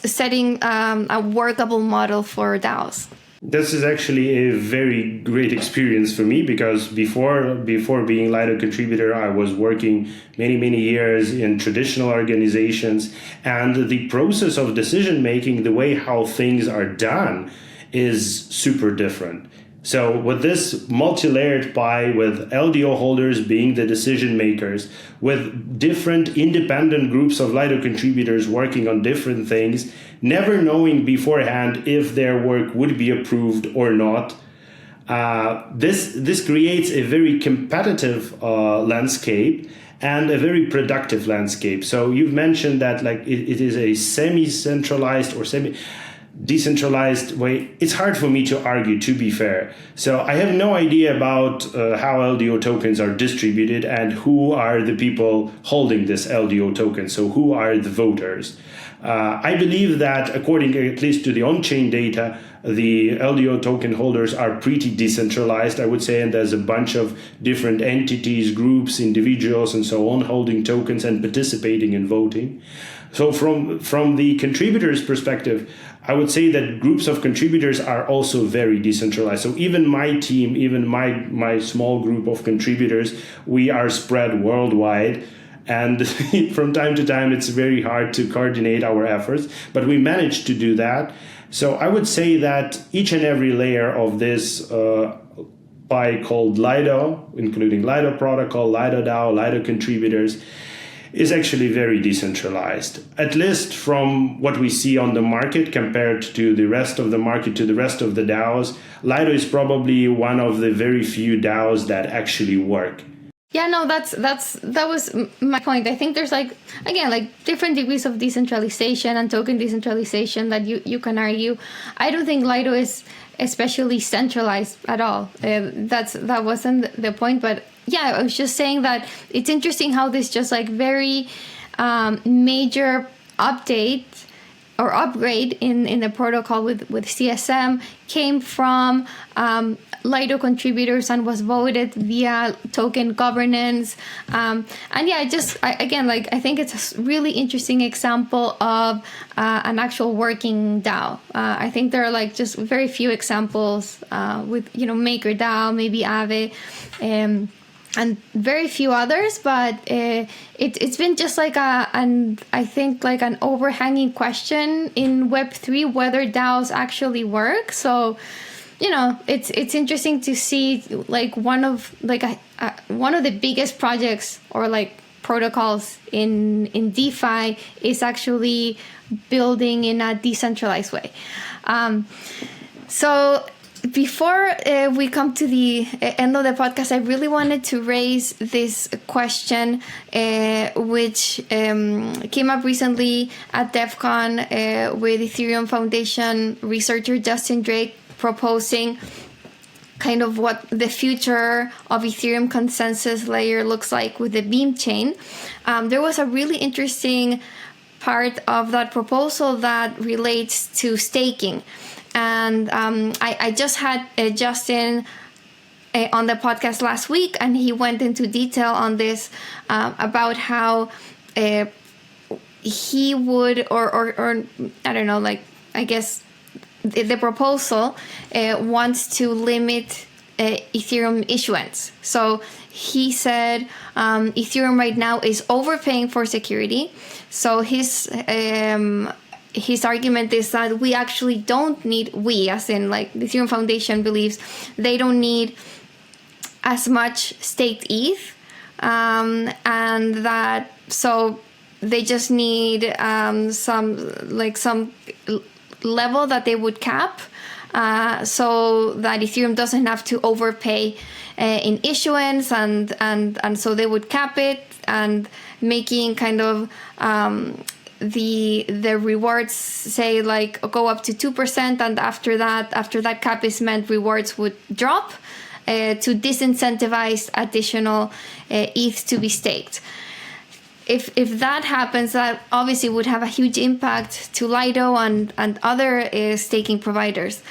setting a workable model for DAOs. This is actually a very great experience for me, because before being Lido contributor, I was working many years in traditional organizations, and the process of decision making, the way how things are done, is super different. So with this multi-layered pie, with LDO holders being the decision makers, with different independent groups of Lido contributors working on different things, never knowing beforehand if their work would be approved or not, this creates a very competitive landscape and a very productive landscape. So you've mentioned that it is a semi-centralized or decentralized way. It's hard for me to argue, to be fair. So I have no idea about how LDO tokens are distributed and who are the people holding this LDO token. So who are the voters? I believe that according at least to the on-chain data, the LDO token holders are pretty decentralized, I would say, and there's a bunch of different entities, groups, individuals, and so on holding tokens and participating in voting. So from the contributors' perspective, I would say that groups of contributors are also very decentralized. So even my team, even my small group of contributors, we are spread worldwide. And from time to time, it's very hard to coordinate our efforts, but we managed to do that. So I would say that each and every layer of this pie called Lido, including Lido protocol, Lido DAO, Lido contributors, is actually very decentralized, at least from what we see on the market compared to the rest of the market, to the rest of the DAOs. Lido is probably one of the very few DAOs that actually work. Yeah, no, that was my point. I think there's different degrees of decentralization and token decentralization that you can argue. I don't think Lido is especially centralized at all. That wasn't the point, but yeah, I was just saying that it's interesting how this just very major update or upgrade in the protocol with CSM came from Lido contributors and was voted via token governance. And yeah, I think it's a really interesting example of an actual working DAO. I think there are just very few examples with MakerDAO, maybe Aave, and very few others, but it's been just an overhanging question in Web3 whether DAOs actually work. So it's interesting to see one of the biggest projects or protocols in DeFi is actually building in a decentralized way. So before we come to the end of the podcast, I really wanted to raise this question, which came up recently at DEF CON with Ethereum Foundation researcher Justin Drake proposing kind of what the future of Ethereum consensus layer looks like with the Beam chain. There was a really interesting part of that proposal that relates to staking. And I just had Justin on the podcast last week, and he went into detail on this about how he would, or I don't know, I guess the proposal wants to limit Ethereum issuance. So he said Ethereum right now is overpaying for security. So his argument is that we actually don't need, as in the Ethereum Foundation believes they don't need as much staked ETH, and that so they just need some level that they would cap, so that Ethereum doesn't have to overpay in issuance, and so they would cap it and making kind of the rewards say go up to 2%, and after that cap is met, rewards would drop to disincentivize additional ETH to be staked. if that happens, that obviously would have a huge impact to Lido and other staking providers.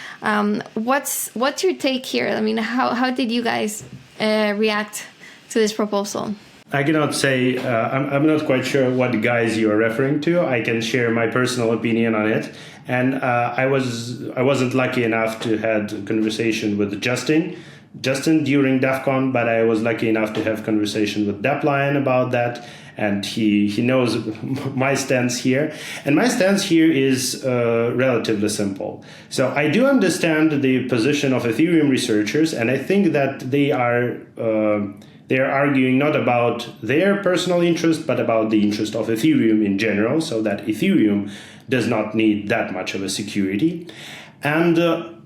What's your take here? I mean, how did you guys react to this proposal? I cannot say, I'm not quite sure what guys you are referring to. I can share my personal opinion on it. And I wasn't lucky enough to have a conversation with Justin during DEF CON, but I was lucky enough to have conversation with Depliant about that. And he knows my stance here. And my stance here is relatively simple. So I do understand the position of Ethereum researchers, and I think that they are arguing not about their personal interest, but about the interest of Ethereum in general, so that Ethereum does not need that much of a security. And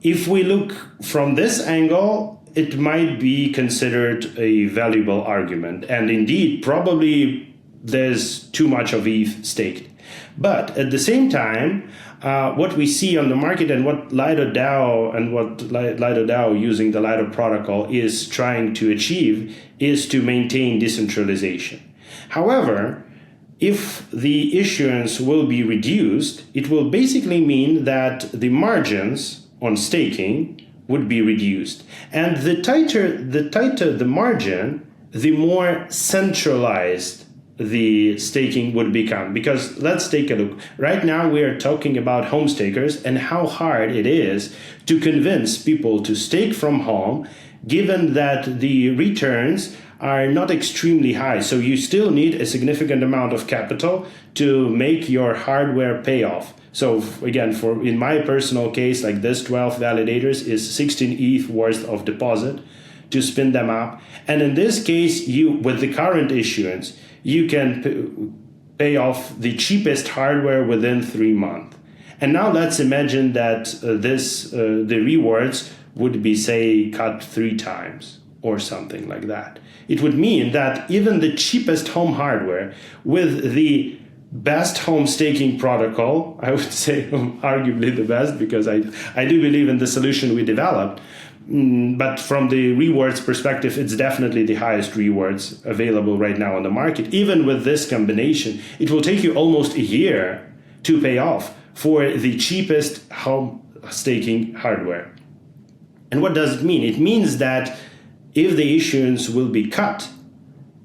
if we look from this angle, it might be considered a valuable argument. And indeed, probably there's too much of ETH staked. But at the same time, what we see on the market and what Lido DAO and what Lido DAO using the Lido protocol is trying to achieve is to maintain decentralization. However, if the issuance will be reduced, it will basically mean that the margins on staking would be reduced. And the tighter the margin, the more centralized the staking would become. Because let's take a look. Right now we are talking about home stakers and how hard it is to convince people to stake from home, given that the returns are not extremely high. So you still need a significant amount of capital to make your hardware pay off. So again, in my personal case, like this 12 validators is 16 ETH worth of deposit to spin them up. And in this case, with the current issuance, you can pay off the cheapest hardware within 3 months. And now let's imagine that the rewards would be, say, cut 3 times or something like that. It would mean that even the cheapest home hardware with the best home staking protocol, I would say arguably the best, because I do believe in the solution we developed, but from the rewards perspective, it's definitely the highest rewards available right now on the market. Even with this combination, it will take you almost a year to pay off for the cheapest home staking hardware. And what does it mean? It means that if the issuance will be cut,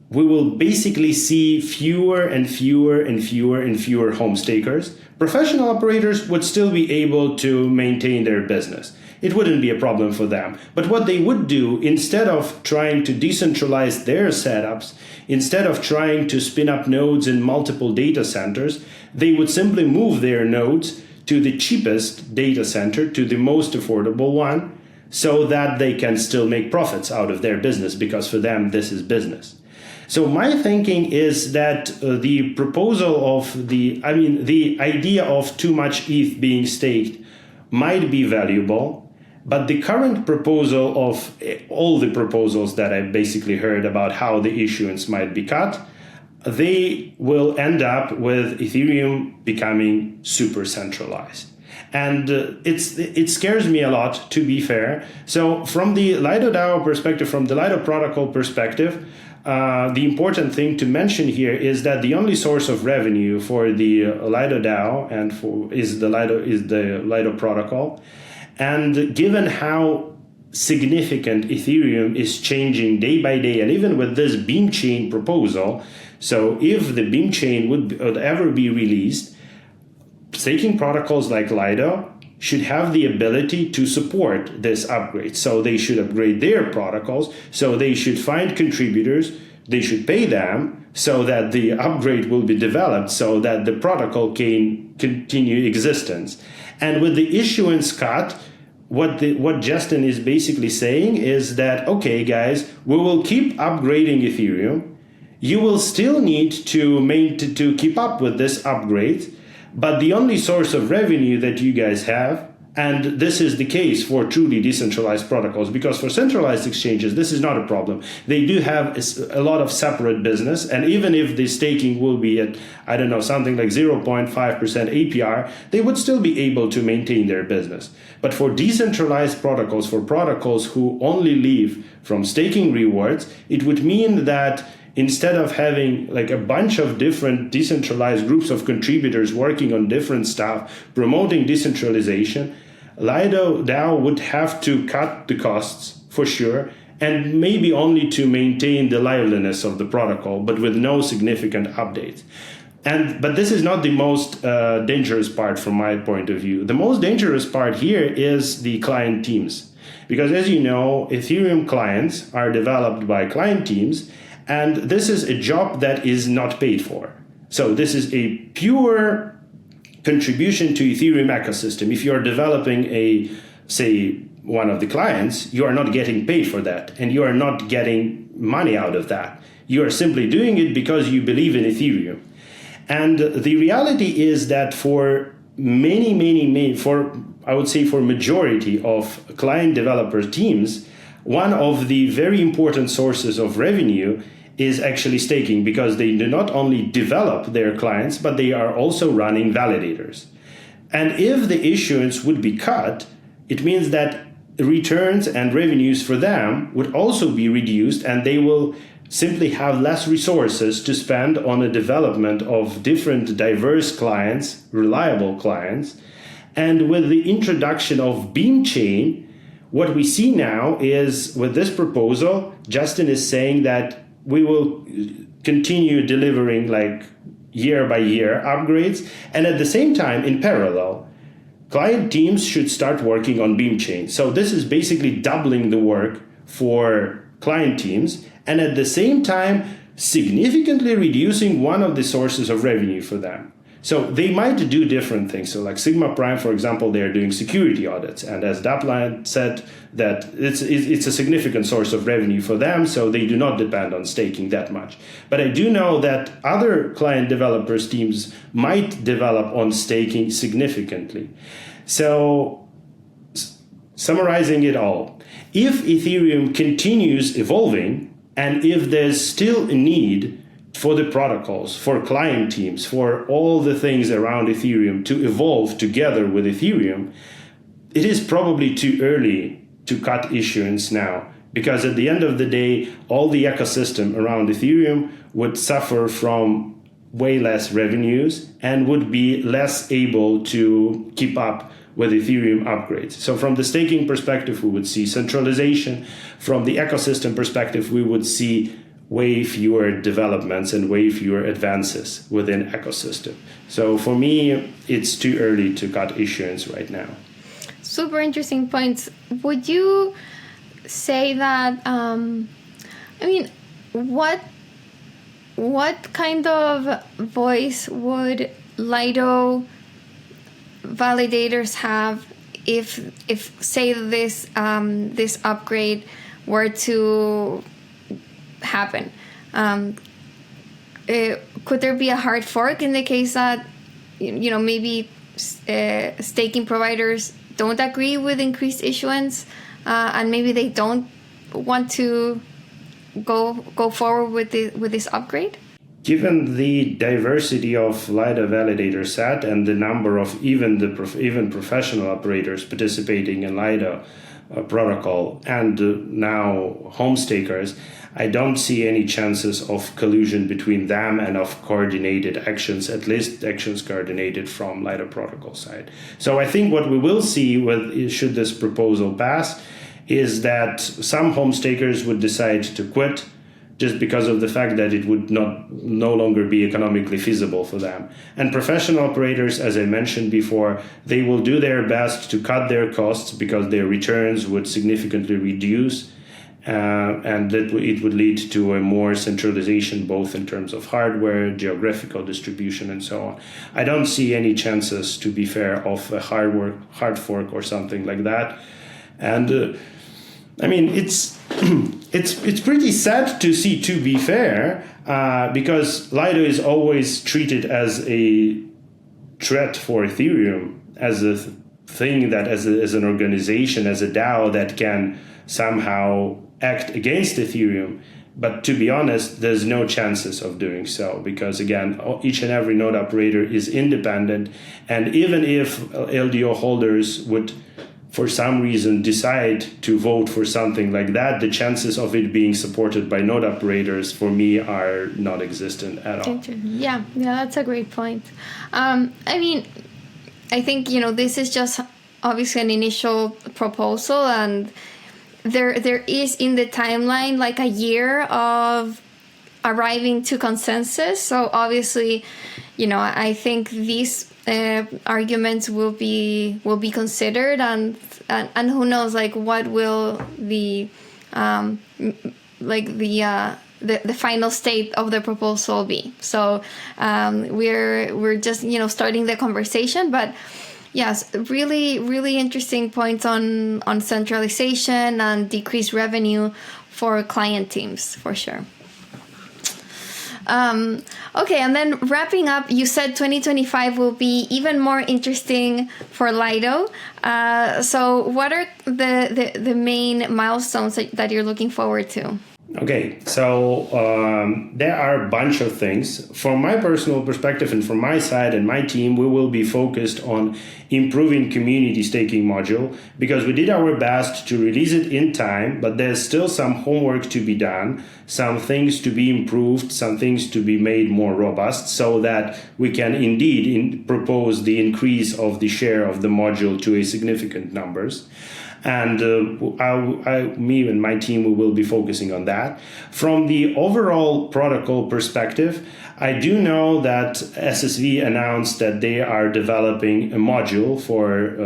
we will basically see fewer and fewer and fewer and fewer home stakers. Professional operators would still be able to maintain their business. It wouldn't be a problem for them. But what they would do, instead of trying to decentralize their setups, instead of trying to spin up nodes in multiple data centers, they would simply move their nodes to the cheapest data center, to the most affordable one, so that they can still make profits out of their business, because for them, this is business. So my thinking is that the proposal of the idea of too much ETH being staked might be valuable, but the current proposal of all the proposals that I basically heard about how the issuance might be cut, they will end up with Ethereum becoming super centralized. And it scares me a lot, to be fair. So from the Lido DAO perspective, from the Lido protocol perspective, the important thing to mention here is that the only source of revenue for the Lido DAO is the Lido protocol. And given how significant Ethereum is changing day by day, and even with this Beam Chain proposal, so if the Beam Chain would ever be released, staking protocols like Lido should have the ability to support this upgrade. So they should upgrade their protocols, so they should find contributors, they should pay them, so that the upgrade will be developed, so that the protocol can continue existence. And with the issuance cut, what Justin is basically saying is that, okay, guys, we will keep upgrading Ethereum. You will still need to keep up with this upgrade, but the only source of revenue that you guys have, and this is the case for truly decentralized protocols, because for centralized exchanges, this is not a problem. They do have a lot of separate business, and even if the staking will be at, I don't know, something like 0.5% APR, they would still be able to maintain their business. But for decentralized protocols, for protocols who only live from staking rewards, it would mean that instead of having like a bunch of different decentralized groups of contributors working on different stuff, promoting decentralization, Lido DAO would have to cut the costs for sure, and maybe only to maintain the liveliness of the protocol, but with no significant updates. But this is not the most dangerous part from my point of view. The most dangerous part here is the client teams. Because as you know, Ethereum clients are developed by client teams, and this is a job that is not paid for. So this is a pure contribution to Ethereum ecosystem. If you're developing one of the clients, you are not getting paid for that, and you are not getting money out of that. You are simply doing it because you believe in Ethereum. And the reality is that for for majority of client developer teams, one of the very important sources of revenue is actually staking, because they do not only develop their clients, but they are also running validators. And if the issuance would be cut, it means that returns and revenues for them would also be reduced, and they will simply have less resources to spend on the development of different diverse clients, reliable clients. And with the introduction of Beam Chain, what we see now is, with this proposal, Justin is saying that we will continue delivering like year by year upgrades, and at the same time, in parallel, client teams should start working on Beam Chain. So this is basically doubling the work for client teams, and at the same time, significantly reducing one of the sources of revenue for them. So they might do different things. So like Sigma Prime, for example, they're doing security audits. And as Dapline said, that it's a significant source of revenue for them, so they do not depend on staking that much. But I do know that other client developers teams might develop on staking significantly. So summarizing it all, if Ethereum continues evolving, and if there's still a need for the protocols, for client teams, for all the things around Ethereum to evolve together with Ethereum, it is probably too early to cut issuance now. Because at the end of the day, all the ecosystem around Ethereum would suffer from way less revenues and would be less able to keep up with Ethereum upgrades. So from the staking perspective, we would see centralization. From the ecosystem perspective, we would see way fewer developments and way fewer advances within ecosystem. So for me, it's too early to cut issuance right now. Super interesting points. Would you say that, what kind of voice would Lido validators have if say this upgrade were to happen? Could there be a hard fork in the case that maybe staking providers don't agree with increased issuance, and maybe they don't want to go forward with this upgrade? Given the diversity of Lido validator set and the number of even professional operators participating in Lido protocol and now home stakers, I don't see any chances of collusion between them and of coordinated actions, at least actions coordinated from Lido protocol side. So I think what we will see should this proposal pass is that some home stakers would decide to quit just because of the fact that it would no longer be economically feasible for them. And professional operators, as I mentioned before, they will do their best to cut their costs because their returns would significantly reduce, and that it would lead to a more centralization, both in terms of hardware, geographical distribution, and so on. I don't see any chances, to be fair, of a hard fork or something like that. And it's pretty sad to see, to be fair, because Lido is always treated as a threat for Ethereum, as a thing that, as an organization, as a DAO that can somehow act against Ethereum. But to be honest, there's no chances of doing so, because again, each and every node operator is independent, and even if LDO holders would for some reason decide to vote for something like that, the chances of it being supported by node operators for me are not existent at all. Yeah, that's a great point. I mean, I think, this is just obviously an initial proposal, and there is in the timeline like a year of arriving to consensus. So obviously, I think these arguments will be considered, and who knows, like, what will the the final state of the proposal be. So we're just starting the conversation, but yes, really, really interesting points on centralization and decreased revenue for client teams, for sure. Okay, and then wrapping up, you said 2025 will be even more interesting for Lido. So what are the main milestones that you're looking forward to? Okay, so there are a bunch of things. From my personal perspective and from my side and my team, we will be focused on improving community staking module, because we did our best to release it in time, but there's still some homework to be done, some things to be improved, some things to be made more robust, so that we can indeed propose the increase of the share of the module to a significant numbers. And me and my team, we will be focusing on that. From the overall protocol perspective, I do know that SSV announced that they are developing a module for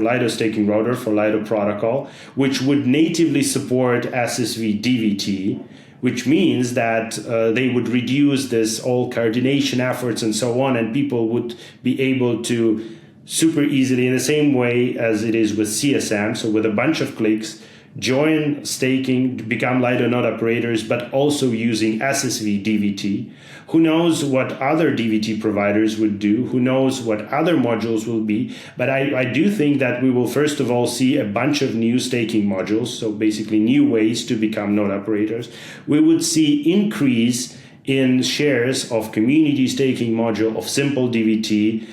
Lido staking router, for Lido protocol, which would natively support SSV DVT, which means that they would reduce this all coordination efforts and so on, and people would be able to super easily, in the same way as it is with CSM, so with a bunch of clicks, join staking, become Lido node operators, but also using SSV DVT. Who knows what other DVT providers would do? Who knows what other modules will be? But I do think that we will first of all see a bunch of new staking modules, so basically new ways to become node operators. We would see increase in shares of community staking module, of simple DVT,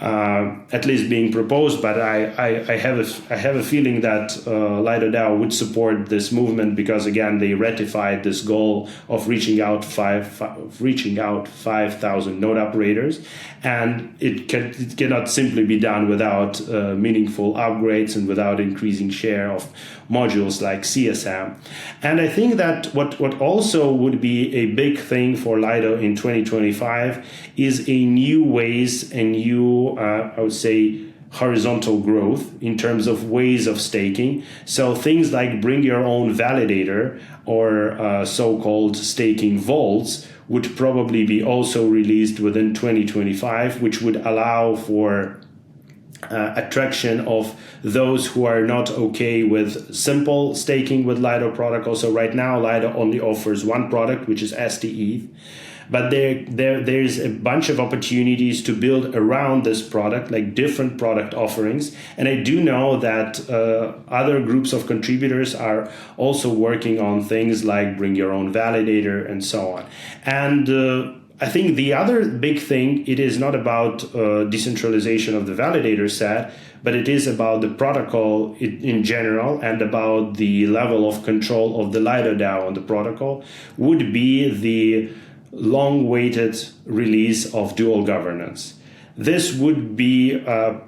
at least being proposed, but I have a feeling that Lido DAO would support this movement, because again they ratified this goal of reaching out 5,000 node operators, and it cannot simply be done without meaningful upgrades and without increasing share of modules like CSM. And I think that what also would be a big thing for Lido in 2025 is a new ways and new I would say horizontal growth in terms of ways of staking. So things like bring your own validator, or so-called staking vaults, would probably be also released within 2025, which would allow for attraction of those who are not okay with simple staking with Lido protocol. So right now Lido only offers one product, which is STETH. But there's a bunch of opportunities to build around this product, like different product offerings. And I do know that other groups of contributors are also working on things like bring your own validator and so on. And I think the other big thing, it is not about decentralization of the validator set, but it is about the protocol in general, and about the level of control of the Lido DAO on the protocol, would be the long-awaited release of dual governance. This would be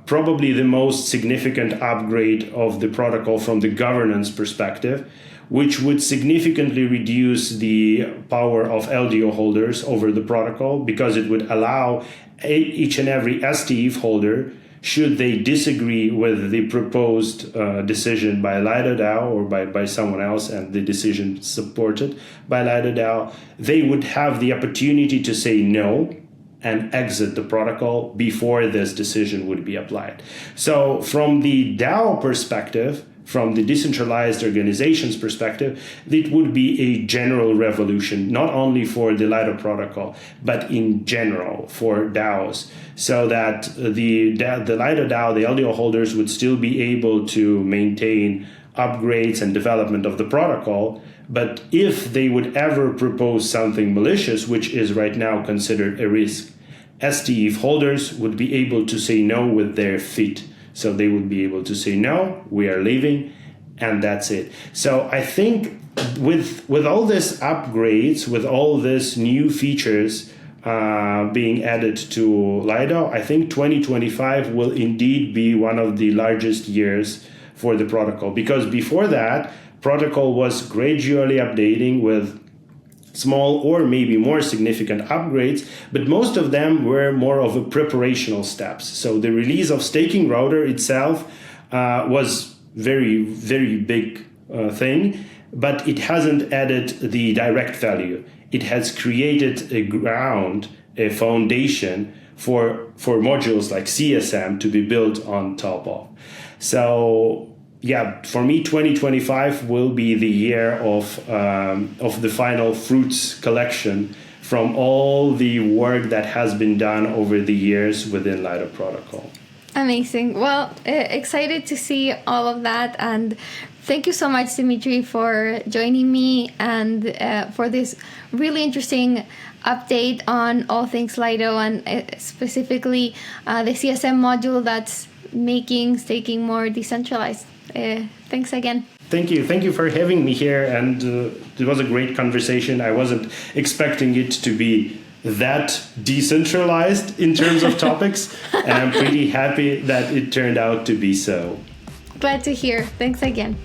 probably the most significant upgrade of the protocol from the governance perspective, which would significantly reduce the power of LDO holders over the protocol, because it would allow each and every STETH holder, should they disagree with the proposed decision by Lido DAO or by someone else, and the decision supported by Lido DAO, they would have the opportunity to say no and exit the protocol before this decision would be applied. So from the DAO perspective, from the decentralized organization's perspective, it would be a general revolution, not only for the Lido protocol, but in general for DAOs, so that the Lido DAO, the LDO holders, would still be able to maintain upgrades and development of the protocol. But if they would ever propose something malicious, which is right now considered a risk, STETH holders would be able to say no with their feet. So they would be able to say, no, we are leaving, and that's it. So I think with all these upgrades, with all these new features being added to Lido, I think 2025 will indeed be one of the largest years for the protocol. Because before that, protocol was gradually updating with small or maybe more significant upgrades, but most of them were more of a preparational steps. So the release of staking router itself was very, very big thing, but it hasn't added the direct value. It has created a ground, a foundation for modules like CSM to be built on top of. So yeah, for me, 2025 will be the year of the final fruits collection from all the work that has been done over the years within Lido protocol. Amazing. Well, excited to see all of that. And thank you so much, Dimitry, for joining me and for this really interesting update on all things Lido and specifically the CSM module that's making staking more decentralized. Thanks again. Thank you. Thank you for having me here. And it was a great conversation. I wasn't expecting it to be that decentralized in terms of topics. And I'm pretty happy that it turned out to be so. Glad to hear. Thanks again.